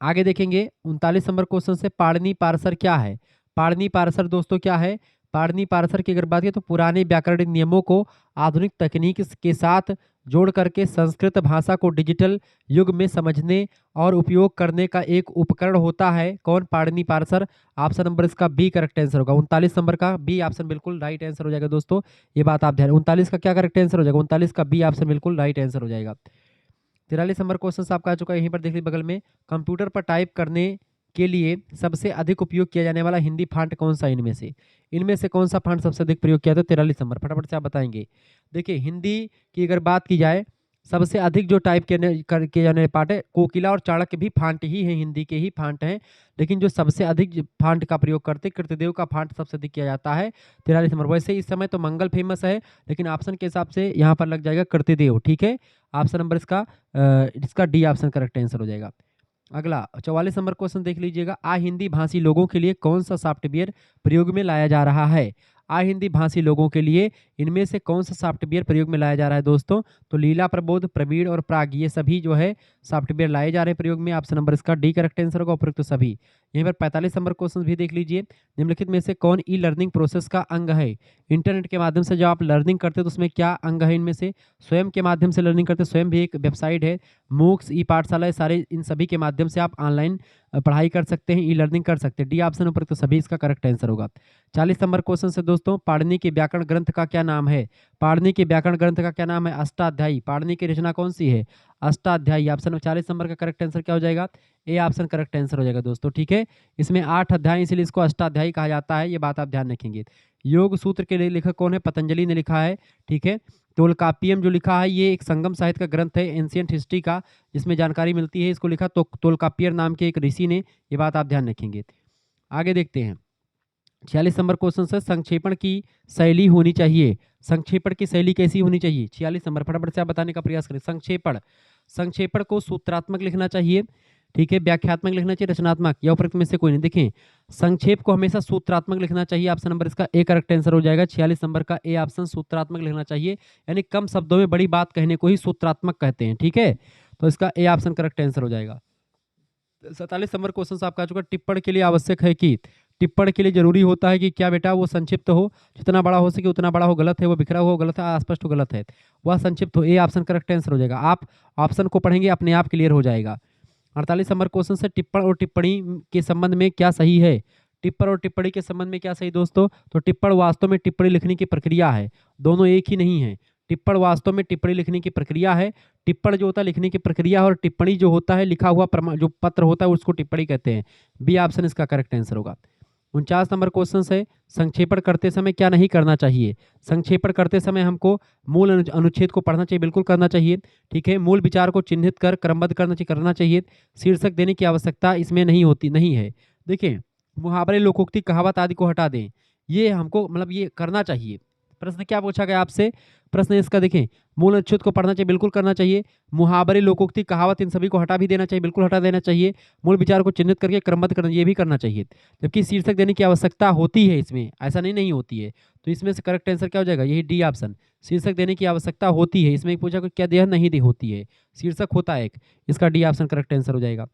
आगे देखेंगे 39 नंबर क्वेश्चन से, पाणिनि पार्सर क्या है। पाणिनि पार्सर दोस्तों क्या है। पाणिनि पार्सर की अगर बात करें तो पुराने व्याकरणिक नियमों को आधुनिक तकनीक के साथ जोड़ करके संस्कृत भाषा को डिजिटल युग में समझने और उपयोग करने का एक उपकरण होता है। कौन, पाणिनि पार्सर। ऑप्शन नंबर इसका बी करेक्ट आंसर होगा। 39 नंबर का बी ऑप्शन बिल्कुल राइट आंसर हो जाएगा दोस्तों, ये बात आप ध्यान। 39 का क्या करेक्ट आंसर हो जाएगा, 39 का बी ऑप्शन बिल्कुल राइट आंसर हो जाएगा। 43 नंबर क्वेश्चन आपका आ चुका है, यहीं पर देख लीजिए बगल में। कंप्यूटर पर टाइप करने के लिए सबसे अधिक उपयोग किया जाने वाला हिंदी फॉन्ट कौन सा, इनमें से कौन सा फॉन्ट सबसे अधिक प्रयोग किया जाता है। 43 नंबर, फटाफट से आप बताएंगे। देखिए, हिंदी की अगर बात की जाए, सबसे अधिक जो टाइप किए जाने पार्ट है, कोकिला और चाणक्य भी फॉन्ट ही है, हिंदी के ही फॉन्ट हैं, लेकिन जो सबसे अधिक फॉन्ट का प्रयोग करते कृतदेव का फॉन्ट सबसे अधिक किया जाता है। 43 नंबर। वैसे इस समय तो मंगल फेमस है, लेकिन ऑप्शन के हिसाब से यहाँ पर लग जाएगा कृतदेव। ठीक है, ऑप्शन नंबर इसका डी ऑप्शन करेक्ट आंसर हो जाएगा। अगला 44 नंबर क्वेश्चन देख लीजिएगा। हिंदी भाषी लोगों के लिए कौन सा सॉफ्टवेयर प्रयोग में लाया जा रहा है। आ हिंदी भाषी लोगों के लिए इनमें से कौन सा सॉफ्टवेयर प्रयोग में लाया जा रहा है दोस्तों? तो लीला, प्रबोध, प्रवीण और प्राग ये सभी जो है सॉफ्टवेयर लाए जा रहे हैं प्रयोग में। ऑप्शन नंबर इसका डी करेक्ट आंसर होगा, उपरोक्त सभी। यहीं पर 45 नंबर क्वेश्चन भी देख लीजिए। निम्नलिखित में से कौन ई लर्निंग प्रोसेस का अंग है? इंटरनेट के माध्यम से जब आप लर्निंग करते हो तो उसमें क्या अंग है इनमें से? स्वयं के माध्यम से लर्निंग करते, स्वयं भी एक वेबसाइट है। मूक्स, ई पाठशाला, सारे इन सभी के माध्यम से आप ऑनलाइन पढ़ाई कर सकते हैं, ई लर्निंग कर सकते हैं। डी ऑप्शन ऊपर तो सभी इसका करेक्ट आंसर होगा। 40 नंबर क्वेश्चन से दोस्तों, पाणिनि के व्याकरण ग्रंथ का क्या नाम है? पाणिनि के व्याकरण ग्रंथ का क्या नाम है? अष्टाध्यायी। पाणिनि की रचना कौन सी है? अष्टाध्यायी। ऑप्शन 40 नंबर का करेक्ट आंसर क्या हो जाएगा? ए ऑप्शन करेक्ट आंसर हो जाएगा दोस्तों। ठीक है, इसमें 8 अध्याय इसलिए इसको अष्टाध्यायी कहा जाता है, ये बात आप ध्यान रखेंगे। योग सूत्र के लिए लेखक कौन है? पतंजलि ने लिखा है। ठीक है, तोलकाप्पियम जो लिखा है ये एक संगम साहित्य का ग्रंथ है, एंशियंट हिस्ट्री का, जिसमें जानकारी मिलती है। इसको लिखा तो तोलकाप्पियर नाम के एक ऋषि ने, ये बात आप ध्यान रखेंगे। आगे देखते हैं 46 नंबर क्वेश्चन से, संक्षेपण की शैली होनी चाहिए। संक्षेपण की शैली कैसी होनी चाहिए? 46 नंबर, फटाफट से आप बताने का प्रयास करें। संक्षेपण, संक्षेपण को सूत्रात्मक लिखना चाहिए, ठीक है, व्याख्यात्मक लिखना चाहिए, रचनात्मक, या उपरोक्त में से कोई नहीं। देखें, संक्षेप को हमेशा सूत्रात्मक लिखना चाहिए। ऑप्शन नंबर इसका ए करेक्ट आंसर हो जाएगा। 46 नंबर का ए ऑप्शन सूत्रात्मक लिखना चाहिए, यानी कम शब्दों में बड़ी बात कहने को ही सूत्रात्मक कहते हैं। ठीक है, तो इसका ए ऑप्शन करेक्ट आंसर हो जाएगा। 47 नंबर क्वेश्चन आपका आ चुका। टिप्पण के लिए आवश्यक है कि, टिप्पण के लिए जरूरी होता है कि क्या बेटा? वो संक्षिप्त हो, जितना बड़ा हो सके उतना बड़ा हो, गलत है। वो बिखरा हो, गलत है। अस्पष्ट हो, गलत है। वह संक्षिप्त हो, ए ऑप्शन करेक्ट आंसर हो जाएगा। आप ऑप्शन को पढ़ेंगे अपने आप क्लियर हो जाएगा। 48 नंबर क्वेश्चन से, टिप्पण और टिप्पणी के संबंध में क्या सही है? टिप्पण और टिप्पणी के संबंध में क्या सही दोस्तों? तो टिप्पण वास्तव में टिप्पणी लिखने की प्रक्रिया है, दोनों एक ही नहीं है। टिप्पण वास्तव में टिप्पणी लिखने की प्रक्रिया है। टिप्पण जो होता है लिखने की प्रक्रिया है, और टिप्पणी जो होता है लिखा हुआ जो पत्र होता है उसको टिप्पणी कहते हैं। बी ऑप्शन इसका करेक्ट आंसर होगा। 49 नंबर क्वेश्चन है, संक्षेपण करते समय क्या नहीं करना चाहिए? संक्षेपण करते समय हमको मूल अनुच्छेद को पढ़ना चाहिए, बिल्कुल करना चाहिए। ठीक है, मूल विचार को चिन्हित कर क्रमबद्ध करना चाहिए। शीर्षक देने की आवश्यकता इसमें नहीं है। देखिए, मुहावरे, लोकोक्ति, कहावत आदि को हटा दें, ये हमको मतलब ये करना चाहिए। प्रश्न क्या पूछा गया आपसे? प्रश्न इसका देखें, मूल अनुच्छेद को पढ़ना चाहिए, बिल्कुल करना चाहिए। मुहावरे, लोकोक्ति, कहावत, इन सभी को हटा भी देना चाहिए, बिल्कुल हटा देना चाहिए। मूल विचार को चिन्हित करके क्रमबद्ध करना, ये भी करना चाहिए। जबकि शीर्षक देने की आवश्यकता होती है इसमें, ऐसा नहीं होती है। तो इसमें से करेक्ट आंसर क्या हो जाएगा? यही डी ऑप्शन, शीर्षक देने की आवश्यकता होती है। इसमें पूछा क्या देह नहीं दी होती है, शीर्षक होता है एक, इसका डी ऑप्शन करेक्ट आंसर हो जाएगा।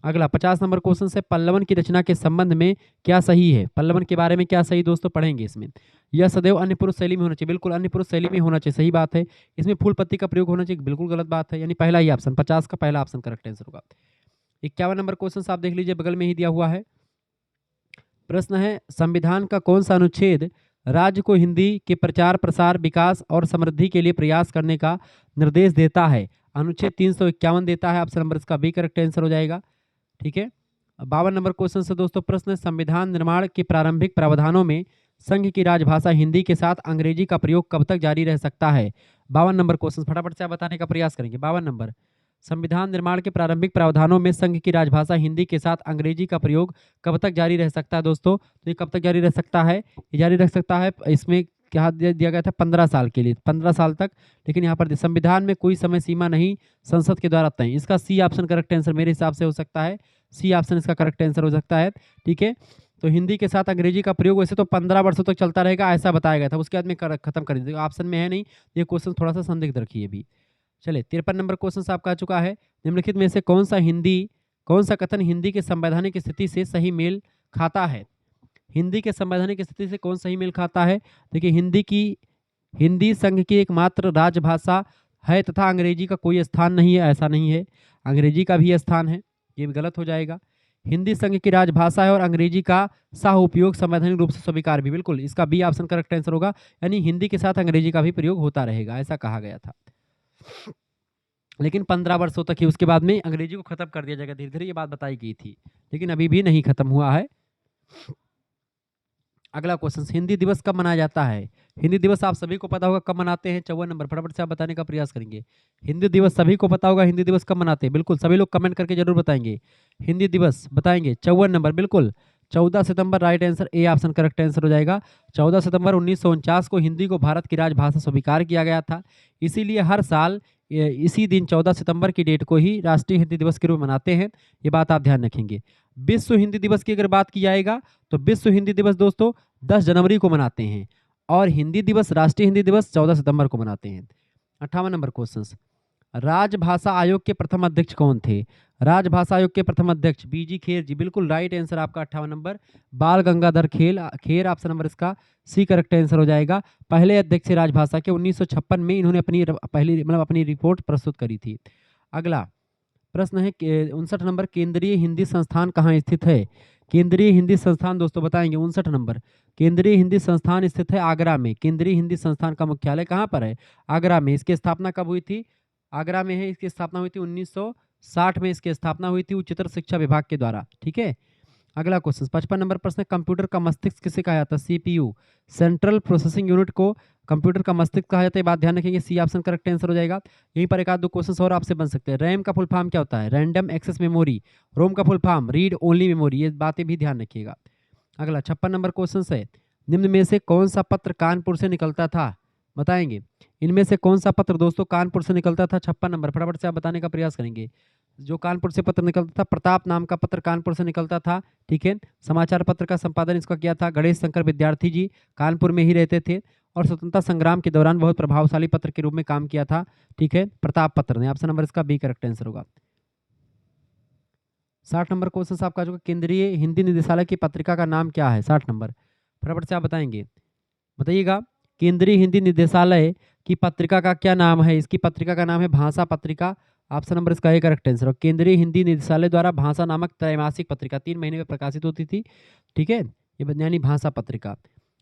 अगला 50 नंबर क्वेश्चन से, पल्लवन की रचना के संबंध में क्या सही है? पल्लवन के बारे में क्या सही दोस्तों पढ़ेंगे इसमें। यह सदैव अन्य पुरुष शैली में होना चाहिए, बिल्कुल अन्य पुरुष शैली में होना चाहिए, सही बात है। इसमें फूल पत्ती का प्रयोग होना चाहिए, बिल्कुल गलत बात है, यानी पहला ही ऑप्शन 50 का पहला ऑप्शन करेक्ट आंसर होगा। 51 नंबर क्वेश्चन आप देख लीजिए, बगल में ही दिया हुआ है। प्रश्न है, संविधान का कौन सा अनुच्छेद राज्य को हिंदी के प्रचार, प्रसार, विकास और समृद्धि के लिए प्रयास करने का निर्देश देता है? अनुच्छेद 351 देता है। ऑप्शन नंबर इसका बी करेक्ट आंसर हो जाएगा। ठीक है, 52 नंबर क्वेश्चन से दोस्तों प्रश्न, संविधान निर्माण के प्रारंभिक प्रावधानों में संघ की राजभाषा हिंदी के साथ अंग्रेजी का प्रयोग कब तक जारी रह सकता है? 52 नंबर क्वेश्चन फटाफट से आप बताने का प्रयास करेंगे। 52 नंबर, संविधान निर्माण के प्रारंभिक प्रावधानों में संघ की राजभाषा हिंदी के साथ अंग्रेजी का प्रयोग कब तक जारी रह सकता है दोस्तों? तो ये कब तक जारी रह सकता है? ये जारी रह सकता है, इसमें क्या दिया गया था? 15 साल के लिए, 15 साल तक। लेकिन यहाँ पर संविधान में कोई समय सीमा नहीं, संसद के द्वारा तय। इसका सी ऑप्शन करेक्ट आंसर मेरे हिसाब से हो सकता है, सी ऑप्शन इसका करेक्ट आंसर हो सकता है। ठीक है, तो हिंदी के साथ अंग्रेजी का प्रयोग वैसे तो 15 वर्षों तक चलता रहेगा, ऐसा बताया गया था। उसके बाद में खत्म कर दीजिए, ऑप्शन में है नहीं, ये क्वेश्चन थोड़ा सा संदिग्ध रखिए भी। चलिए 53 नंबर क्वेश्चन आपका आ चुका है। निम्नलिखित में से कौन सा कथन हिंदी के संवैधानिक स्थिति से सही मेल खाता है? हिंदी के संवैधानिक स्थिति से कौन सही मेल खाता है? देखिए, हिंदी संघ की एकमात्र राजभाषा है तथा अंग्रेजी का कोई स्थान नहीं है, ऐसा नहीं है। अंग्रेजी का भी स्थान है, ये भी गलत हो जाएगा। हिंदी संघ की राजभाषा है और अंग्रेजी का सह उपयोग संवैधानिक रूप से स्वीकार भी, बिल्कुल इसका बी ऑप्शन करेक्ट आंसर होगा। यानी हिंदी के साथ अंग्रेजी का भी प्रयोग होता रहेगा, ऐसा कहा गया था। लेकिन 15 वर्षों तक ही, उसके बाद में अंग्रेजी को खत्म कर दिया जाएगा धीरे धीरे, ये बात बताई गई थी, लेकिन अभी भी नहीं खत्म हुआ है। अगला क्वेश्चन, हिंदी दिवस कब मनाया जाता है? हिंदी दिवस आप सभी को पता होगा कब मनाते हैं। 54 नंबर, फटाफट से आप बताने का प्रयास करेंगे। हिंदी दिवस सभी को पता होगा, हिंदी दिवस कब मनाते हैं? बिल्कुल सभी लोग कमेंट करके जरूर बताएंगे, हिंदी दिवस बताएंगे। 54 नंबर, बिल्कुल 14 सितंबर right answer, A option correct answer हो जाएगा। 14 सितंबर 1949 को हिंदी को भारत की राजभाषा स्वीकार किया गया था। इसीलिए हर साल इसी दिन 14 सितंबर की डेट को ही राष्ट्रीय हिंदी दिवस के रूप में मनाते हैं। ये बात आप ध्यान रखेंगे। विश्व हिंदी दिवस की अगर बात की जाएगा तो विश्व हिंदी दिवस दोस्तों 10 जनवरी को मनाते हैं और हिंदी दिवस, राष्ट्रीय हिंदी दिवस 14 सितंबर को मनाते हैं। 58 नंबर क्वेश्चन, राजभाषा आयोग के प्रथम अध्यक्ष कौन थे? राजभाषा आयोग के प्रथम अध्यक्ष बीजी खेर जी, बिल्कुल राइट आंसर आपका 58 नंबर बाल गंगाधर खेर ऑप्शन नंबर इसका सी करेक्ट आंसर हो जाएगा। पहले अध्यक्ष राजभाषा के 1956 में इन्होंने अपनी पहली अपनी रिपोर्ट प्रस्तुत करी थी। अगला प्रश्न है 59 नंबर, केंद्रीय हिंदी संस्थान कहाँ स्थित है? केंद्रीय हिंदी संस्थान दोस्तों बताएंगे 59 नंबर, केंद्रीय हिंदी संस्थान स्थित है आगरा में। केंद्रीय हिंदी संस्थान का मुख्यालय कहाँ पर है? आगरा में। इसकी स्थापना कब हुई थी? आगरा में है। इसकी स्थापना हुई थी 1960 में इसकी स्थापना हुई थी उच्चतर शिक्षा विभाग के द्वारा। ठीक है। अगला क्वेश्चन 55 नंबर प्रश्न, कंप्यूटर का मस्तिष्क किसे कहा जाता है? सीपीयू, सेंट्रल प्रोसेसिंग यूनिट को कंप्यूटर का मस्तिष्क कहा जाता है। बात ध्यान रखेंगे, सी ऑप्शन करेक्ट आंसर हो जाएगा। यहीं पर एक आध दो क्वेश्चन और आपसे बन सकते हैं। रैम का फुल फॉर्म क्या होता है? Random access memory. रोम का full form read only memory. ये बातें भी ध्यान रखिएगा। अगला 56 नंबर क्वेश्चन है, निम्न में से कौन सा पत्र कानपुर से निकलता था? बताएंगे। इनमें से कौन सा पत्र दोस्तों कानपुर से निकलता था? 56 नंबर फटाफट से आप बताने का प्रयास करेंगे। जो कानपुर से पत्र निकलता था, प्रताप नाम का पत्र कानपुर से निकलता था। ठीक है। समाचार पत्र का संपादन इसका किया था गणेश शंकर विद्यार्थी जी, कानपुर में ही रहते थे और स्वतंत्रता संग्राम के दौरान बहुत प्रभावशाली पत्र के रूप में काम किया था। ठीक है, प्रताप पत्र ने। ऑप्शन नंबर इसका बी करेक्ट आंसर होगा। 60 नंबर क्वेश्चन आपका जो केंद्रीय हिंदी निदेशालय की पत्रिका का नाम क्या है? 60 नंबर फटाफट से आप बताएंगे, बताइएगा। केंद्रीय हिंदी निदेशालय की पत्रिका का क्या नाम है? इसकी पत्रिका का नाम है भाषा पत्रिका। ऑप्शन नंबर इसका ए करेक्ट आंसर। और केंद्रीय हिंदी निदेशालय द्वारा भाषा नामक त्रैमासिक पत्रिका 3 महीने में प्रकाशित होती थी। ठीक है, ये यानी भाषा पत्रिका।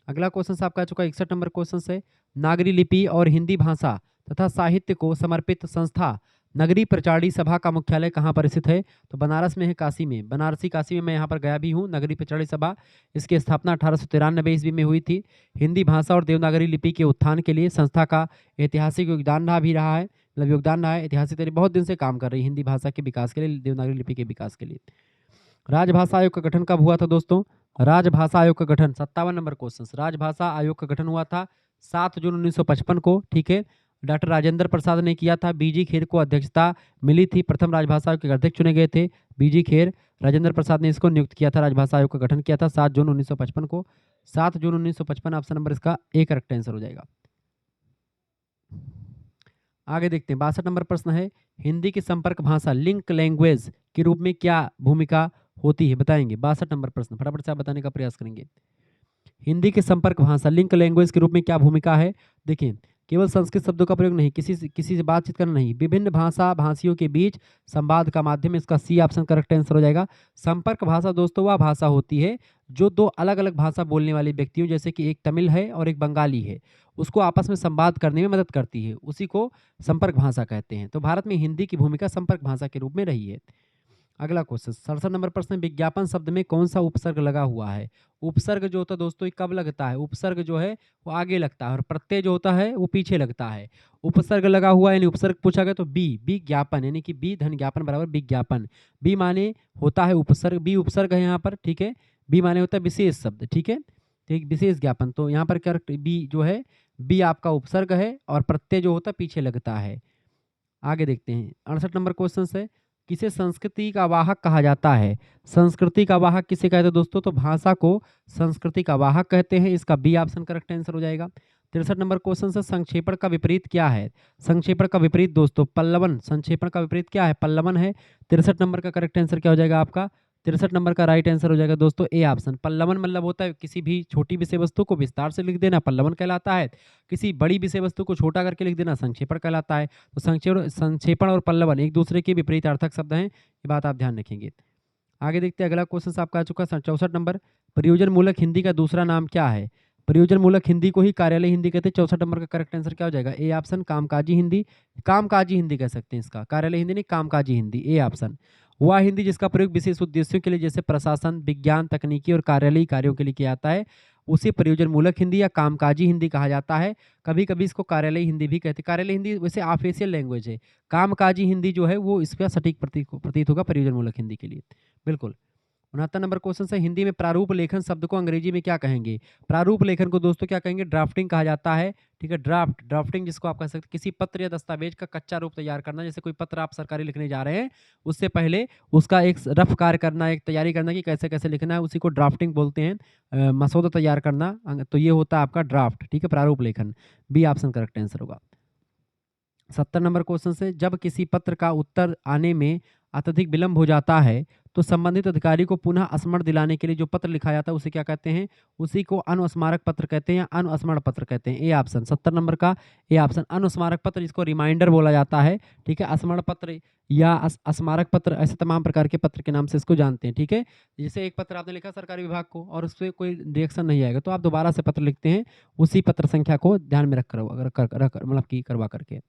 अगला क्वेश्चन आपका चुका 61 नंबर क्वेश्चन है, नागरी लिपि और हिंदी भाषा तथा साहित्य को समर्पित संस्था नगरी प्रचारणी सभा का मुख्यालय कहाँ पर स्थित है? तो बनारस में है, काशी में। बनारसी काशी में मैं यहाँ पर गया भी हूँ। नगरी प्रचारणी सभा, इसकी स्थापना 1893 ईस्वी में हुई थी। हिंदी भाषा और देवनागरी लिपि के उत्थान के लिए संस्था का ऐतिहासिक योगदान रहा भी रहा है, मतलब योगदान रहा है ऐतिहासिक तरीके, बहुत दिन से काम कर रही है हिंदी भाषा के विकास के लिए, देवनागरी लिपि के विकास के लिए। राजभाषा आयोग का गठन कब हुआ था दोस्तों? राजभाषा आयोग का गठन 57 नंबर क्वेश्चन, राजभाषा आयोग का गठन हुआ था 7 जून 1955 को। ठीक है, डॉक्टर राजेंद्र प्रसाद ने किया था। बीजी खेर को अध्यक्षता मिली थी। प्रथम राजभाषा आयोग के अध्यक्ष चुने गए थे बीजी खेर। राजेंद्र प्रसाद ने इसको नियुक्त किया था, राजभाषा आयोग का गठन किया था 7 जून 1955 को। 7 जून 1955 ऑप्शन नंबर इसका ए करेक्ट आंसर हो जाएगा। आगे देखते हैं 62 नंबर प्रश्न है, हिंदी की संपर्क भाषा लिंक लैंग्वेज के रूप में क्या भूमिका होती है? बताएंगे। 62 नंबर प्रश्न फटाफट से आप बताने का प्रयास करेंगे। हिंदी के संपर्क भाषा लिंक लैंग्वेज के रूप में क्या भूमिका है? देखिए, केवल संस्कृत शब्दों का प्रयोग नहीं, किसी से बातचीत करना नहीं, विभिन्न भाषा भाषियों के बीच संवाद का माध्यम। इसका सी ऑप्शन करेक्ट आंसर हो जाएगा। संपर्क भाषा दोस्तों वह भाषा होती है जो दो अलग अलग भाषा बोलने वाले व्यक्तियों, जैसे कि एक तमिल है और एक बंगाली है, उसको आपस में संवाद करने में मदद करती है, उसी को संपर्क भाषा कहते हैं। तो भारत में हिंदी की भूमिका संपर्क भाषा के रूप में रही है। अगला क्वेश्चन 67 नंबर प्रश्न, विज्ञापन शब्द में कौन सा उपसर्ग लगा हुआ है? उपसर्ग जो होता है दोस्तों, ये कब लगता है? उपसर्ग जो है वो आगे लगता है और प्रत्यय जो होता है वो पीछे लगता है। उपसर्ग लगा हुआ यानी उपसर्ग पूछा गया तो बी, विज्ञापन, यानी कि बी धन ज्ञापन बराबर विज्ञापन। बी माने होता है उपसर्ग, बी उपसर्ग है यहाँ पर। ठीक है, बी माने होता है विशेष शब्द। ठीक है, ठीक, विशेष ज्ञापन। तो यहाँ पर क्या बी जो है, बी आपका उपसर्ग है और प्रत्यय जो होता है पीछे लगता है। आगे देखते हैं 68 नंबर क्वेश्चन है, किसे संस्कृति का वाहक कहा जाता है? संस्कृति का वाहक किसे कहते हैं दोस्तों? तो भाषा को संस्कृति का वाहक कहते हैं। इसका बी ऑप्शन करेक्ट आंसर हो जाएगा। 63 नंबर क्वेश्चन से, संक्षेपण का विपरीत क्या है? संक्षेपण का विपरीत दोस्तों पल्लवन। संक्षेपण का विपरीत क्या है? पल्लवन है। 63 नंबर का करेक्ट आंसर क्या हो जाएगा आपका? 63 नंबर का राइट आंसर हो जाएगा दोस्तों ए ऑप्शन। पल्लवन मतलब होता है किसी भी छोटी विषय वस्तु को विस्तार से लिख देना, पल्लवन कहलाता है। किसी बड़ी विषय वस्तु को छोटा करके लिख देना, संक्षेपण कहलाता है। तो संक्षेपण और पल्लवन एक दूसरे के विपरीत अर्थक शब्द हैं, ये बात आप ध्यान रखेंगे। आगे देखते हैं अगला क्वेश्चन आपका आ चुका 64 नंबर, प्रयोजन मूलक हिंदी का दूसरा नाम क्या है? प्रयोजन मूलक हिंदी को ही कार्यालय हिंदी कहते हैं। 64 नंबर का करेक्ट आंसर क्या हो जाएगा? ए ऑप्शन कामकाजी हिंदी। कामकाजी हिंदी कह सकते हैं इसका, कार्यालय हिंदी नहीं, कामकाजी हिंदी, ए ऑप्शन। वह हिंदी जिसका प्रयोग विशेष उद्देश्यों के लिए जैसे प्रशासन, विज्ञान, तकनीकी और कार्यालयी कार्यों के लिए किया जाता है, उसे प्रयोजन मूलक हिंदी या कामकाजी हिंदी कहा जाता है। कभी कभी इसको कार्यालयी हिंदी भी कहते हैं। कार्यालय हिंदी वैसे ऑफिशियल लैंग्वेज है, कामकाजी हिंदी जो है वो इसका सटीक प्रतीत होगा प्रयोजन मूलक हिंदी के लिए। बिल्कुल। 69 नंबर क्वेश्चन है, हिंदी में प्रारूप लेखन शब्द को अंग्रेजी में क्या कहेंगे? प्रारूप लेखन को दोस्तों क्या कहेंगे? ड्राफ्टिंग कहा जाता है। ठीक है, ड्राफ्टिंग जिसको आप कह सकते हैं, किसी पत्र या दस्तावेज का कच्चा रूप तैयार करना। जैसे कोई पत्र आप सरकारी लिखने जा रहे हैं, उससे पहले उसका एक रफ कार्य करना, एक तैयारी करना कि कैसे कैसे लिखना है, उसी को ड्राफ्टिंग बोलते हैं। मसौदा तैयार करना, तो ये होता है आपका ड्राफ्ट। ठीक है, प्रारूप लेखन। बी ऑप्शन करेक्ट आंसर होगा। 70 नंबर क्वेश्चन से, जब किसी पत्र का उत्तर आने में अत्यधिक विलंब हो जाता है तो संबंधित अधिकारी को पुनः स्मरण दिलाने के लिए जो पत्र लिखा जाता है उसे क्या कहते हैं? उसी को अनुस्मारक पत्र कहते हैं या अनुस्मरण पत्र कहते हैं। ए ऑप्शन 70 नंबर का ए ऑप्शन। अनुस्मारक पत्र जिसको रिमाइंडर बोला जाता है। ठीक है, स्मरण पत्र या स्मारक पत्र, ऐसे तमाम प्रकार के पत्र के नाम से इसको जानते हैं। ठीक है, जैसे एक पत्र आपने लिखा सरकारी विभाग को और उससे कोई रिएक्शन नहीं आएगा तो आप दोबारा से पत्र लिखते हैं उसी पत्र संख्या को ध्यान में रख मतलब की करवा करके।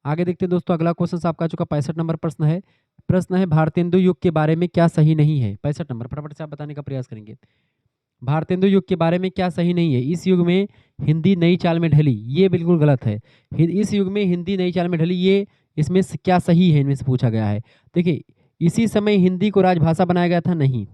आगे देखते हैं दोस्तों, अगला क्वेश्चन आपका चुका 65 नंबर प्रश्न है। प्रश्न है, भारतेंदु युग के बारे में क्या सही नहीं है? 65 नंबर, फटाफट से आप बताने का प्रयास करेंगे। भारतेंदु युग के बारे में क्या सही नहीं है? इस युग में हिंदी नई चाल में ढली, ये बिल्कुल गलत है। इस युग में हिंदी नई चाल में ढली, ये इसमें से क्या सही है, इनमें से पूछा गया है। देखिए, इसी समय हिंदी को राजभाषा बनाया गया था, नहीं।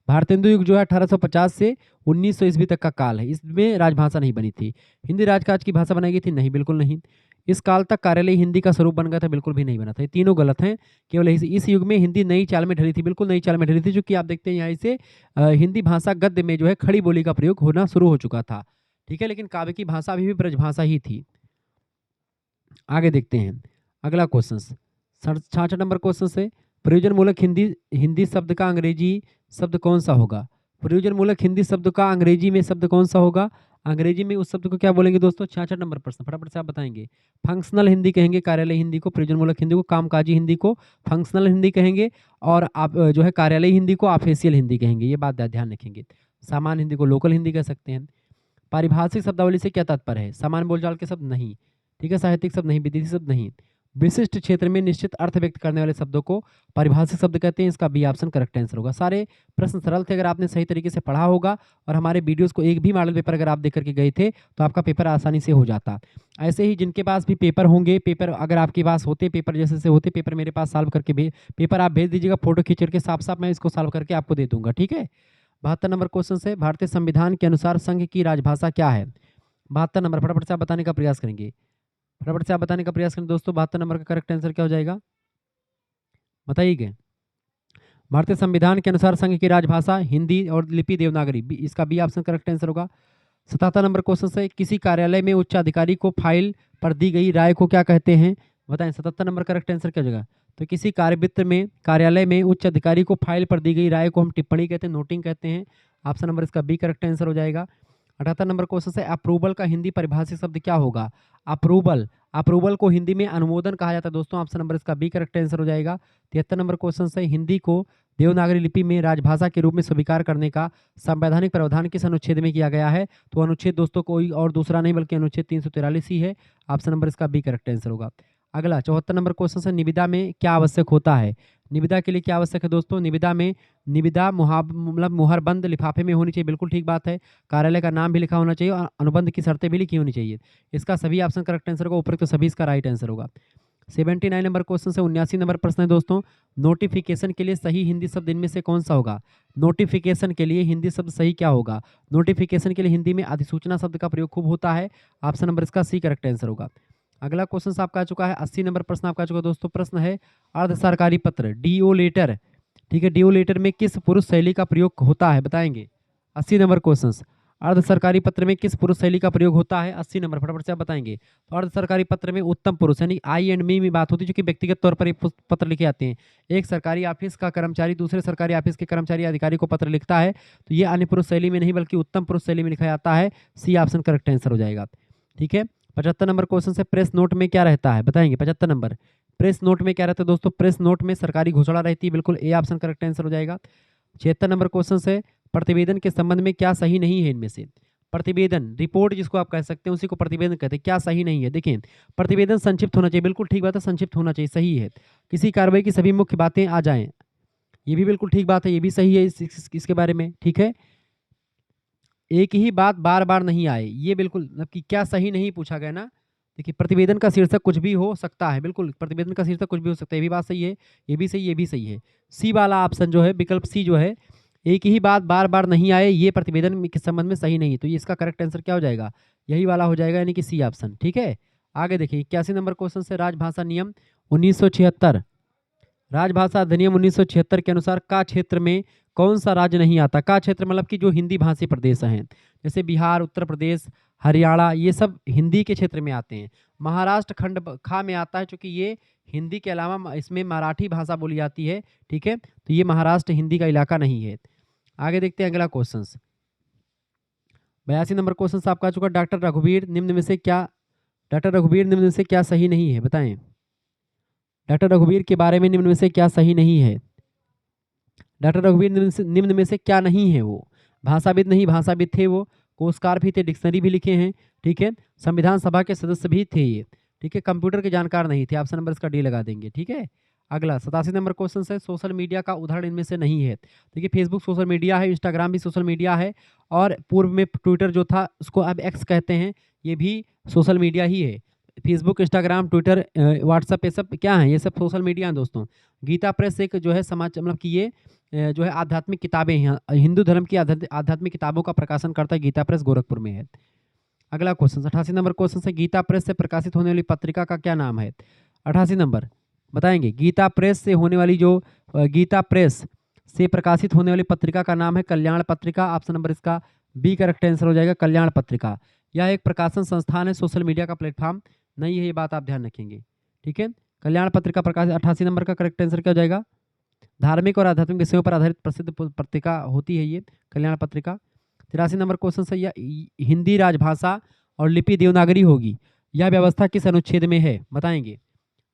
भारतेंदु युग जो है 1850 से 1900 ईस्वी तक का काल है, इसमें राजभाषा नहीं बनी थी। हिंदी राजकाज की भाषा बनाई गई थी, नहीं, बिल्कुल नहीं। इस काल तक कार्यालय हिंदी का स्वरूप बन गया था, बिल्कुल भी नहीं बना था। ये तीनों गलत हैं। केवल इस युग में हिंदी नई चाल में ढली थी, बिल्कुल नई चाल में ढली थी, क्योंकि आप देखते हैं यहाँ से हिंदी भाषा गद्य में जो है खड़ी बोली का प्रयोग होना शुरू हो चुका था। ठीक है, लेकिन काव्य की भाषा अभी भी ब्रजभाषा ही थी। आगे देखते हैं अगला क्वेश्चन, 66 नंबर क्वेश्चन से, प्रयोजन मूलक हिंदी हिंदी शब्द का अंग्रेजी शब्द कौन सा होगा? प्रयोजन मूलक हिंदी शब्द का अंग्रेजी में शब्द कौन सा होगा? अंग्रेजी में उस शब्द को क्या बोलेंगे दोस्तों? 66 नंबर प्रश्न, फटाफट से आप बताएंगे। फंक्शनल हिंदी कहेंगे कार्यालय हिंदी को, प्रयोजन मूलक हिंदी को कामकाजी हिंदी को फंक्शनल हिंदी कहेंगे, और आप जो है कार्यालय हिंदी को ऑफिशियल हिंदी कहेंगे। ये बात ध्यान रखेंगे। सामान्य हिंदी को लोकल हिंदी कह सकते हैं। पारिभाषिक शब्दावली से क्या तात्पर्य है? सामान्य बोलचाल के शब्द, नहीं। ठीक है, साहित्यिक शब्द नहीं, विदेशी शब्द नहीं। विशिष्ट क्षेत्र में निश्चित अर्थ व्यक्त करने वाले शब्दों को पारिभाषिक शब्द कहते हैं। इसका बी ऑप्शन करेक्ट आंसर होगा। सारे प्रश्न सरल थे, अगर आपने सही तरीके से पढ़ा होगा और हमारे वीडियोस को एक भी मॉडल पेपर अगर आप देख करके गए थे तो आपका पेपर आसानी से हो जाता। ऐसे ही जिनके पास भी पेपर होंगे, पेपर अगर आपके पास होते, पेपर जैसे से होते, पेपर मेरे पास सॉल्व करके पेपर आप भेज दीजिएगा, फोटो खींच करके साफ साफ मैं इसको सॉल्व करके आपको दे दूंगा। ठीक है, 72 नंबर क्वेश्चन से, भारतीय संविधान के अनुसार संघ की राजभाषा क्या है? 72 नंबर, फटाफट से आप बताने का प्रयास करेंगे। फटाफट से आप बताने का प्रयास करें दोस्तों, 72 नंबर का करेक्ट आंसर क्या हो जाएगा, बताइए। भारतीय संविधान के अनुसार संघ की राजभाषा हिंदी और लिपि देवनागरी, इसका बी ऑप्शन करेक्ट आंसर होगा। 77 नंबर क्वेश्चन से, किसी कार्यालय में उच्च अधिकारी को फाइल पर दी गई राय को क्या कहते हैं? बताएं, 77 नंबर करेक्ट आंसर क्या हो जाएगा? तो किसी कार्यवित्र में कार्यालय में उच्च अधिकारी को फाइल पर दी गई राय को हम टिप्पणी कहते हैं, नोटिंग कहते हैं। ऑप्शन नंबर इसका बी करेक्ट आंसर हो जाएगा। 78 नंबर क्वेश्चन से, अप्रूवल का हिंदी परिभाषित शब्द क्या होगा? अप्रूवल, अप्रूवल को हिंदी में अनुमोदन कहा जाता है दोस्तों। ऑप्शन नंबर इसका बी करेक्ट आंसर हो जाएगा। 73 नंबर क्वेश्चन से, हिंदी को देवनागरी लिपि में राजभाषा के रूप में स्वीकार करने का संवैधानिक प्रावधान किस अनुच्छेद में किया गया है? तो अनुच्छेद दोस्तों कोई और दूसरा नहीं बल्कि अनुच्छेद 343 ही है। ऑप्शन नंबर इसका बी करेक्ट आंसर होगा। अगला 74 नंबर क्वेश्चन से, निविदा में क्या आवश्यक होता है? निविदा के लिए क्या आवश्यक है दोस्तों? निविदा में मतलब मुहरबंद लिफाफे में होनी चाहिए, बिल्कुल ठीक बात है। कार्यालय का नाम भी लिखा होना चाहिए और अनुबंध की शर्तें भी लिखी होनी चाहिए। इसका सभी ऑप्शन करेक्ट आंसर होगा, उपरोक्त तो सभी इसका राइट आंसर होगा। 79 नंबर क्वेश्चन से 79 नंबर प्रश्न है दोस्तों, नोटिफिकेशन के लिए सही हिंदी शब्द इनमें से कौन सा होगा? नोटिफिकेशन के लिए हिंदी शब्द सही क्या होगा? नोटिफिकेशन के लिए हिंदी में अधिसूचना शब्द का प्रयोग खूब होता है। ऑप्शन नंबर इसका सी करेक्ट आंसर होगा। अगला क्वेश्चन आपका आ चुका है 80 नंबर प्रश्न आपका आ चुका है दोस्तों। प्रश्न है, अर्ध सरकारी पत्र डीओ लेटर, ठीक है, डीओ लेटर में किस पुरुष शैली का प्रयोग होता है? बताएंगे। 80 नंबर क्वेश्चन, अर्ध सरकारी पत्र में किस पुरुष शैली का प्रयोग होता है? 80 नंबर, फटाफट से आप बताएंगे। तो अर्ध सरकारी पत्र में उत्तम पुरुष यानी आई एंड मी में बात होती है, जो कि व्यक्तिगत तौर पर पत्र लिखे आते हैं। एक सरकारी ऑफिस का कर्मचारी दूसरे सरकारी ऑफिस के कर्मचारी अधिकारी को पत्र लिखता है, तो ये अन्य पुरुष शैली में नहीं बल्कि उत्तम पुरुष शैली में लिखा जाता है। सी ऑप्शन करेक्ट आंसर हो जाएगा। ठीक है, 75 नंबर क्वेश्चन से, प्रेस नोट में क्या रहता है? बताएंगे। 75 नंबर, प्रेस नोट में क्या रहता है दोस्तों? प्रेस नोट में सरकारी घोषणा रहती है, बिल्कुल ए ऑप्शन करेक्ट आंसर हो जाएगा। 76 नंबर क्वेश्चन से, प्रतिवेदन के संबंध में क्या सही नहीं है इनमें से? प्रतिवेदन, रिपोर्ट जिसको आप कह सकते हैं उसी को प्रतिवेदन कहते हैं। क्या सही नहीं है? देखिए, प्रतिवेदन संक्षिप्त होना चाहिए, बिल्कुल ठीक बात है, संक्षिप्त होना चाहिए, सही है। किसी कार्रवाई की सभी मुख्य बातें आ जाएं, ये भी बिल्कुल ठीक बात है, ये भी सही है इसके बारे में। ठीक है, एक ही बात बार बार नहीं आए, ये बिल्कुल मतलब कि क्या सही नहीं पूछा गया ना, देखिए प्रतिवेदन का शीर्षक कुछ भी हो सकता है, बिल्कुल प्रतिवेदन का शीर्षक कुछ भी हो सकता है, ये भी बात सही है, ये भी सही, ये भी सही है। सी वाला ऑप्शन जो है, विकल्प सी जो है, एक ही बात बार-बार नहीं आए, ये प्रतिवेदन के संबंध में सही नहीं है। तो ये इसका करेक्ट आंसर क्या हो जाएगा? यही वाला हो जाएगा, यानी कि सी ऑप्शन, ठीक है? आगे देखिए 81 नंबर क्वेश्चन से राजभाषा नियम 1976, राजभाषा अधिनियम 1976 के अनुसार का क्षेत्र में कौन सा राज्य नहीं आता? का क्षेत्र मतलब कि जो हिंदी भाषी प्रदेश हैं, जैसे बिहार, उत्तर प्रदेश, हरियाणा, ये सब हिंदी के क्षेत्र में आते हैं। महाराष्ट्र खंड खा में आता है, चूंकि ये हिंदी के अलावा इसमें मराठी भाषा बोली जाती है, ठीक है? तो ये महाराष्ट्र हिंदी का इलाका नहीं है। आगे देखते हैं अगला क्वेश्चन। 82 नंबर क्वेश्चन से आपका आ चुका, डॉक्टर रघुवीर निम्न में से क्या सही नहीं है? बताएं, डॉक्टर रघुवीर के बारे में निम्न में से क्या सही नहीं है? डॉक्टर रघुवीर निम्न में से क्या नहीं है? वो भाषाविद नहीं, भाषाविद थे वो, कोशकार भी थे, डिक्शनरी भी लिखे हैं, ठीक है? संविधान सभा के सदस्य भी थे ये, ठीक है? कंप्यूटर के जानकार नहीं थे। ऑप्शन नंबर इसका डी लगा देंगे, ठीक है? अगला 87 नंबर क्वेश्चन है, सोशल मीडिया का उदाहरण इनमें से नहीं है। देखिए फेसबुक सोशल मीडिया है, इंस्टाग्राम भी सोशल मीडिया है, और पूर्व में ट्विटर जो था उसको अब एक्स कहते हैं, ये भी सोशल मीडिया ही है। फेसबुक, इंस्टाग्राम, ट्विटर, व्हाट्सएप, ये सब क्या है? ये सब सोशल मीडिया हैं दोस्तों। गीता प्रेस एक जो है समाज मतलब कि ये जो है आध्यात्मिक किताबें हैं, हिंदू धर्म की आध्यात्मिक किताबों का प्रकाशन करता है, गीता प्रेस गोरखपुर में है। अगला क्वेश्चन 88 नंबर क्वेश्चन से, गीता प्रेस से प्रकाशित होने वाली पत्रिका का क्या नाम है? 88 नंबर बताएंगे, गीता प्रेस से होने वाली जो गीता प्रेस से प्रकाशित होने वाली पत्रिका का नाम है कल्याण पत्रिका। ऑप्शन नंबर इसका बी करेक्ट आंसर हो जाएगा, कल्याण पत्रिका। यह एक प्रकाशन संस्थान है, सोशल मीडिया का प्लेटफॉर्म नहीं है, ये बात आप ध्यान रखेंगे, ठीक है? कल्याण पत्रिका प्रकाशित, 88 नंबर का करेक्ट आंसर क्या हो जाएगा? धार्मिक और आध्यात्मिक विषयों पर आधारित प्रसिद्ध पत्रिका होती है ये कल्याण पत्रिका। 83 नंबर क्वेश्चन से, यह हिंदी राजभाषा और लिपि देवनागरी होगी, यह व्यवस्था किस अनुच्छेद में है? बताएंगे।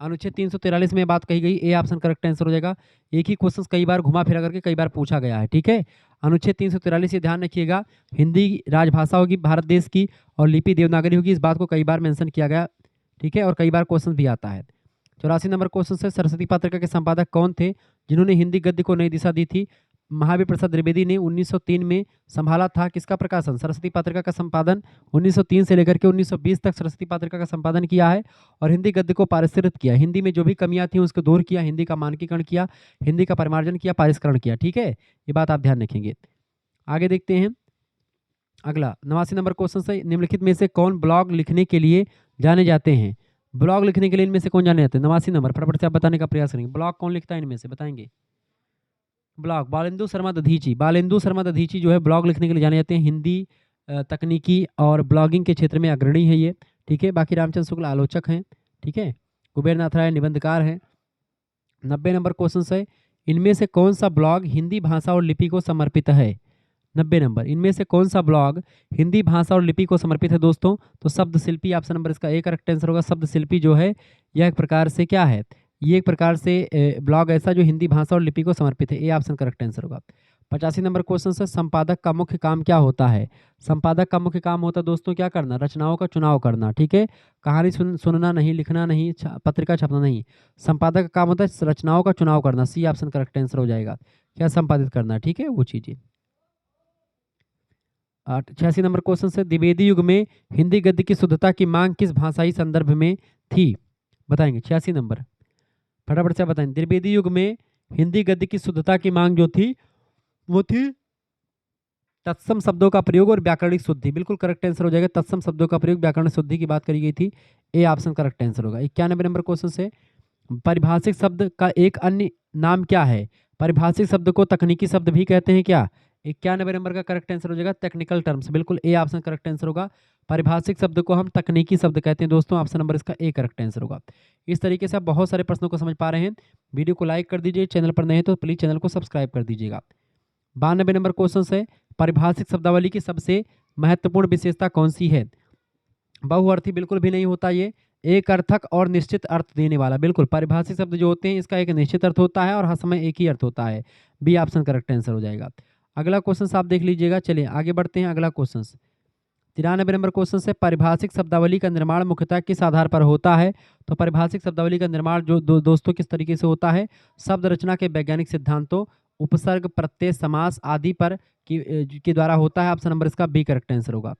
अनुच्छेद 343 में बात कही गई, ए ऑप्शन करेक्ट आंसर हो जाएगा। एक ही क्वेश्चन कई बार घुमा फिरा करके कई बार पूछा गया है, ठीक है? अनुच्छेद 343, ये ध्यान रखिएगा, हिंदी राजभाषा होगी भारत देश की और लिपि देवनागरी होगी, इस बात को कई बार मेंशन किया गया, ठीक है? और कई बार क्वेश्चन भी आता है। 84 नंबर क्वेश्चन से, सरस्वती पत्रिका के संपादक कौन थे जिन्होंने हिंदी गद्य को नई दिशा दी थी? महावीर प्रसाद द्विवेदी ने 1903 में संभाला था किसका प्रकाशन? सरस्वती पत्रिका का संपादन 1903 से लेकर के 1920 तक सरस्वती पत्रिका का संपादन किया है और हिंदी गद्य को पारिश्कृत किया, हिंदी में जो भी कमियां थी उसको दूर किया, हिंदी का मानकीकरण किया, हिंदी का परिमार्जन किया, पारिष्करण किया, ठीक है? ये बात आप ध्यान रखेंगे। आगे देखते हैं अगला 89 नंबर क्वेश्चन से, निम्नलिखित में से कौन ब्लॉग लिखने के लिए जाने जाते हैं? ब्लॉग लिखने के लिए इनमें से कौन जाने जाते हैं? 89 नंबर, फटाफट से आप बताने का प्रयास करेंगे, ब्लॉग कौन लिखता है इनमें से? बताएंगे। ब्लॉग बालेंदु शर्मा दधीची, बालेंदु शर्मा दधीची जो है ब्लॉग लिखने के लिए जाने जाते हैं, हिंदी तकनीकी और ब्लॉगिंग के क्षेत्र में अग्रणी है ये, ठीक है? बाकी रामचंद्र शुक्ल आलोचक हैं, ठीक है? कुबेर नाथ राय निबंधकार हैं। 90 नंबर क्वेश्चन है, इनमें से कौन सा ब्लॉग हिंदी भाषा और लिपि को समर्पित है? 90 नंबर, इनमें से कौन सा ब्लॉग हिंदी भाषा और लिपि को समर्पित है दोस्तों? तो शब्द शिल्पी, ऑप्शन नंबर इसका एक करेक्ट आंसर होगा। शब्द शिल्पी जो है यह एक प्रकार से क्या है? ये एक प्रकार से ब्लॉग ऐसा जो हिंदी भाषा और लिपि को समर्पित है, ए ऑप्शन करेक्ट आंसर होगा। 85 नंबर क्वेश्चन से, संपादक का मुख्य काम क्या होता है? संपादक का मुख्य काम होता है दोस्तों क्या करना? रचनाओं का चुनाव करना, ठीक है? कहानी सुनना नहीं, लिखना नहीं, पत्रिका छपना नहीं। संपादक का काम होता है रचनाओं का चुनाव करना, सी ऑप्शन करेक्ट आंसर हो जाएगा। क्या संपादित करना, ठीक है? वो चीजें। 86 नंबर क्वेश्चन से, द्विवेदी युग में हिंदी गद्य की शुद्धता की मांग किस भाषाई संदर्भ में थी? बताएंगे। 86 नंबर, फटाफट से बताएं। द्विवेदी युग में हिंदी गद्य की शुद्धता की मांग जो थी वो थी तत्सम शब्दों का प्रयोग और व्याकरणिक शुद्धि, बिल्कुल करेक्ट आंसर हो जाएगा। तत्सम शब्दों का प्रयोग, व्याकरणिक शुद्धि की बात करी गई थी, ए ऑप्शन करेक्ट आंसर होगा। 91 नंबर क्वेश्चन से, परिभाषिक शब्द का एक अन्य नाम क्या है? परिभाषिक शब्द को तकनीकी शब्द भी कहते हैं क्या? 91 नंबर का करेक्ट आंसर हो जाएगा टेक्निकल टर्म्स, बिल्कुल ए ऑप्शन करेक्ट आंसर होगा। परिभाषिक शब्द को हम तकनीकी शब्द कहते हैं दोस्तों, ऑप्शन नंबर इसका ए करेक्ट आंसर होगा। इस तरीके से आप बहुत सारे प्रश्नों को समझ पा रहे हैं। वीडियो को लाइक कर दीजिए, चैनल पर नए हैं तो प्लीज चैनल को सब्सक्राइब कर दीजिएगा। 92 नंबर क्वेश्चन है, परिभाषिक शब्दावली की सबसे महत्वपूर्ण विशेषता कौन सी है? बहुअर्थी बिल्कुल भी नहीं होता ये, एक अर्थक और निश्चित अर्थ देने वाला। बिल्कुल परिभाषिक शब्द जो होते हैं इसका एक निश्चित अर्थ होता है और हर समय एक ही अर्थ होता है, बी ऑप्शन करेक्ट आंसर हो जाएगा। अगला क्वेश्चन आप देख लीजिएगा। चलिए आगे बढ़ते हैं। अगला क्वेश्चन 93 नंबर क्वेश्चन से, पारिभाषिक शब्दावली का निर्माण मुख्यतः किस आधार पर होता है? तो पारिभाषिक शब्दावली का निर्माण जो दोस्तों किस तरीके से होता है? शब्द रचना के वैज्ञानिक सिद्धांतों, उपसर्ग, प्रत्यय, समास आदि पर के द्वारा होता है। ऑप्शन नंबर इसका बी करेक्ट आंसर होगा।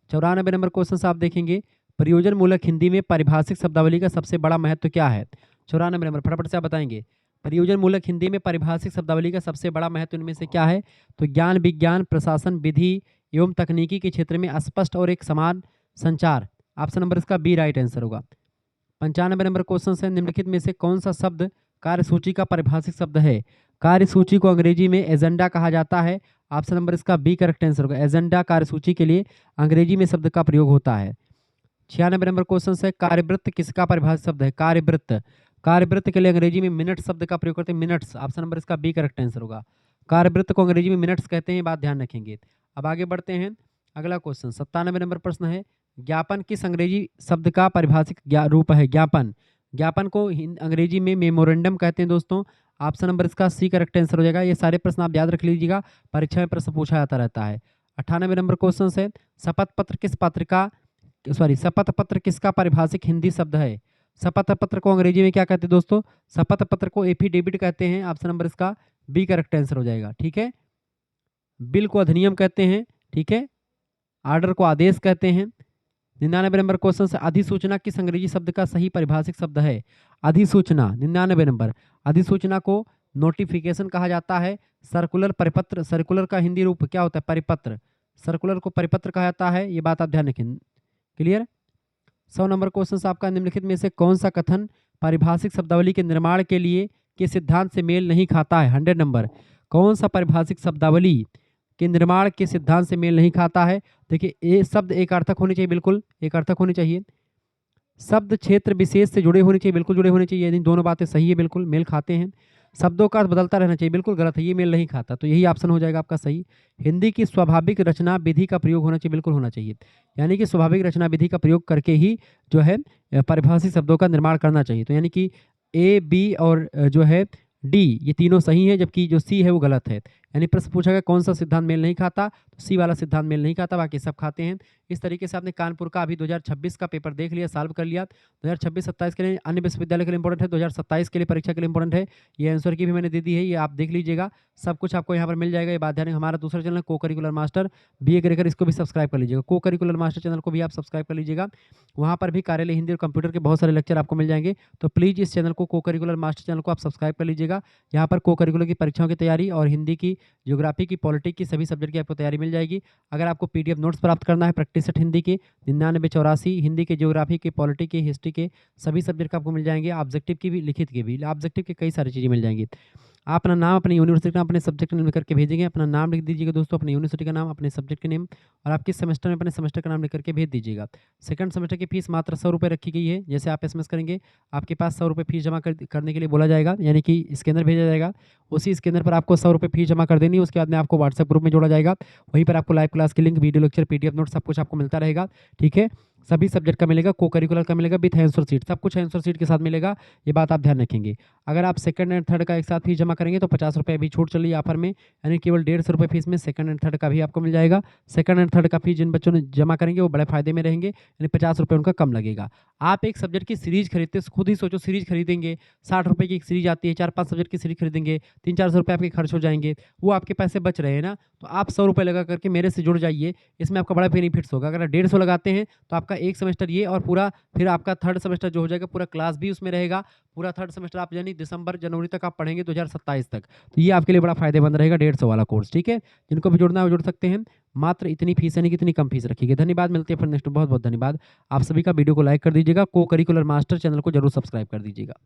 94 नंबर क्वेश्चन आप देखेंगे, प्रयोजन मूलक हिंदी में पारिभाषिक शब्दावली का सबसे बड़ा महत्व क्या है? 94 नंबर, फटाफट से आप बताएंगे। प्रयोजन मूलक हिंदी में पारिभाषिक शब्दावली का सबसे बड़ा महत्व इनमें से क्या है? तो ज्ञान, विज्ञान, प्रशासन, विधि एवं तकनीकी के क्षेत्र में स्पष्ट और एक समान संचार। ऑप्शन नंबर इसका बी राइट आंसर होगा। 95 नंबर क्वेश्चन है, निम्नलिखित में से कौन सा शब्द कार्यसूची का पारिभाषिक शब्द है? कार्यसूची को अंग्रेजी में एजेंडा कहा जाता है। ऑप्शन नंबर इसका बी करेक्ट आंसर होगा। एजेंडा कार्यसूची के लिए अंग्रेजी में शब्द का प्रयोग होता है। 96 नंबर क्वेश्चन है, कार्यवृत्त किसका परिभाषित शब्द है? कार्यवृत्त, कार्यवृत्त के लिए अंग्रेजी में मिनट शब्द का प्रयोग करते हैं, मिनट्स। ऑप्शन नंबर इसका बी करेक्ट आंसर होगा। कार्यवृत्त को अंग्रेजी में मिनट्स कहते हैं, बात ध्यान रखेंगे। अब आगे बढ़ते हैं, अगला क्वेश्चन 97 नंबर प्रश्न है, ज्ञापन किस अंग्रेजी शब्द का परिभाषिक रूप है? ज्ञापन, ज्ञापन को अंग्रेजी में मेमोरेंडम कहते हैं दोस्तों। ऑप्शन नंबर इसका सी करेक्ट आंसर हो जाएगा। ये सारे प्रश्न आप याद रख लीजिएगा, परीक्षा में प्रश्न पूछा जाता रहता है। 98 नंबर क्वेश्चन है, शपथ पत्र किस पत्रिका शपथ पत्र किसका पारिभाषिक हिंदी शब्द है? शपथ पत्र को अंग्रेजी में क्या कहते हैं दोस्तों? शपथ पत्र को एफिडेविट कहते हैं। ऑप्शन नंबर इसका बी करेक्ट आंसर हो जाएगा। ठीक है, बिल को अधिनियम कहते हैं। ठीक है, आर्डर को आदेश कहते हैं। 99 नंबर क्वेश्चन से, अधिसूचना किस अंग्रेजी शब्द का सही परिभाषिक शब्द है? अधिसूचना, 99 नंबर, अधिसूचना को नोटिफिकेशन कहा जाता है। सर्कुलर, परिपत्र, सर्कुलर का हिंदी रूप क्या होता है? परिपत्र, सर्कुलर को परिपत्र कहा जाता है। ये बात आप ध्यान रखें। क्लियर। 100 नंबर क्वेश्चन आपका, निम्नलिखित में से कौन सा कथन पारिभाषिक शब्दावली के निर्माण के लिए के सिद्धांत से मेल नहीं खाता है? 100 नंबर, कौन सा पारिभाषिक शब्दावली के निर्माण के सिद्धांत से मेल नहीं खाता है? देखिए, ये शब्द एक अर्थक होने चाहिए, बिल्कुल एक अर्थक होने चाहिए। शब्द क्षेत्र विशेष से जुड़े होने चाहिए, बिल्कुल जुड़े होने चाहिए। यदि दोनों बातें सही है, बिल्कुल मेल खाते हैं। शब्दों का अर्थ बदलता रहना चाहिए, बिल्कुल गलत है, ये मेल नहीं खाता, तो यही ऑप्शन हो जाएगा आपका सही। हिंदी की स्वाभाविक रचना विधि का प्रयोग होना चाहिए, बिल्कुल होना चाहिए। यानी कि स्वाभाविक रचना विधि का प्रयोग करके ही जो है परिभाषिक शब्दों का निर्माण करना चाहिए। तो यानी कि ए, बी और जो है डी, ये तीनों सही है, जबकि जो सी है वो गलत है। यानी प्रश्न पूछा गया कौन सा सिद्धांत मेल नहीं खाता, तो सी वाला सिद्धांत मेल नहीं खाता, बाकी सब खाते हैं। इस तरीके से आपने कानपुर का अभी 2026 का पेपर देख लिया, सॉल्व कर लिया। 2026-27 के लिए अन्य विश्वविद्यालय के लिए इंपॉर्टेंट है, 2027 के लिए परीक्षा के लिए इंपॉर्टेंट है। ये आंसर की भी मैंने दे दी है, ये आप देख लीजिएगा, सब कुछ आपको यहाँ पर मिल जाएगा। ये बात ध्यान, हमारा दूसरा चैनल को करिकुलर मास्टर BA करेकर, इसको भी सब्सक्राइब कर लीजिएगा। को करिकुलर मास्टर चैनल को भी आप सब्सक्राइब कर लीजिएगा, वहाँ पर भी कार्यालय हिंदी और कंप्यूटर के बहुत सारे लेक्चर आपको मिल जाएंगे। तो प्लीज़ इस चैनल को करिकुलर मास्टर चैनल को आप सब्सक्राइब कर लीजिएगा। यहाँ पर को करिकुलर की परीक्षाओं की तैयारी और हिंदी की, ज्योग्राफी की, पॉलिटिक्स की, सभी सब्जेक्ट की आपको तैयारी मिल जाएगी। अगर आपको PDF नोट्स प्राप्त करना है प्रैक्टिस सेट हिंदी के 9984, हिंदी के, ज्योग्राफी के, पॉलिटिक्स के, हिस्ट्री के, सभी सब्जेक्ट आपको मिल जाएंगे। ऑब्जेक्टिव की भी, लिखित के भी, ऑब्जेक्टिव के कई सारी चीज़ें मिल जाएंगी। आप अपना नाम, अपनी यूनिवर्सिटी का नाम, अपने सब्जेक्ट का नाम लिख करके भेजेंगे। अपना नाम लिख दीजिएगा दोस्तों, अपनी यूनिवर्सिटी का नाम, अपने सब्जेक्ट के नेम, और आप किस सेमेस्टर में अपने सेमेस्टर का नाम लिख करके भेज दीजिएगा। सेकंड सेमेस्टर की फीस मात्र 100 रुपये रखी गई है। जैसे आप SMS करेंगे, आपके पास 100 रुपये फीस जमा करने के लिए बोला जाएगा, यानी कि स्कैनर भेजा जाएगा। उसी स्कैनर पर आपको 100 रुपये फीस जमा कर देनी है। उसके बाद में आपको व्हाट्सएप ग्रुप में जोड़ा जाएगा, वहीं पर आपको लाइव क्लास की link, video lecture, PDF note, सब कुछ आपको मिलता रहेगा। ठीक है, सभी सब्जेक्ट का मिलेगा, को करिकुलर का मिलेगा, विथ आंसर शीट, सब कुछ आंसर शीट के साथ मिलेगा। ये बात आप ध्यान रखेंगे। अगर आप सेकंड एंड थर्ड का एक साथ फीस जमा करेंगे तो 50 रुपये अभी छूट चली ऑफर में, यानी केवल 150 रुपये फीस में सेकंड एंड थर्ड का भी आपको मिल जाएगा। सेकंड एंड थर्ड का फीस जिन बच्चों ने जमा करेंगे वो बड़े फायदे में रहेंगे, यानी 50 रुपये उनका कम लगेगा। आप एक सब्जेक्ट की सीरीज खरीदते, खुद ही सोचो, सीरीज खरीदेंगे, 60 रुपये की एक सीरीज आती है, 4-5 सब्जेक्ट की सीरीज खरीदेंगे, 300-400 रुपये आपके खर्च हो जाएंगे, वो आपके पैसे बच रहे हैं ना। तो आप 100 रुपये लगा करके मेरे से जुड़ जाइए, इसमें आपका बड़ा बेनिफिट्स होगा। अगर आप 150 लगाते हैं तो आपका एक सेमेस्टर ये, और पूरा फिर आपका थर्ड सेमेस्टर जो हो जाएगा, पूरा क्लास भी उसमें रहेगा। पूरा थर्ड सेमेस्टर आप यानी दिसंबर जनवरी तक आप पढ़ेंगे 2027 तक, तो ये आपके लिए बड़ा फायदेमंद रहेगा 150 वाला कोर्स। ठीक है, जिनको भी जुड़ना है वो जुड़ सकते हैं। मात्र इतनी फीस, यानी कि इतनी कम फीस रखी गई। धन्यवाद, मिलते हैं फिर नेक्स्ट। बहुत बहुत धन्यवाद आप सभी का। वीडियो को लाइक कर दीजिएगा, को करिकुलर मास्टर चैनल को जरूर सब्सक्राइब कर दीजिएगा।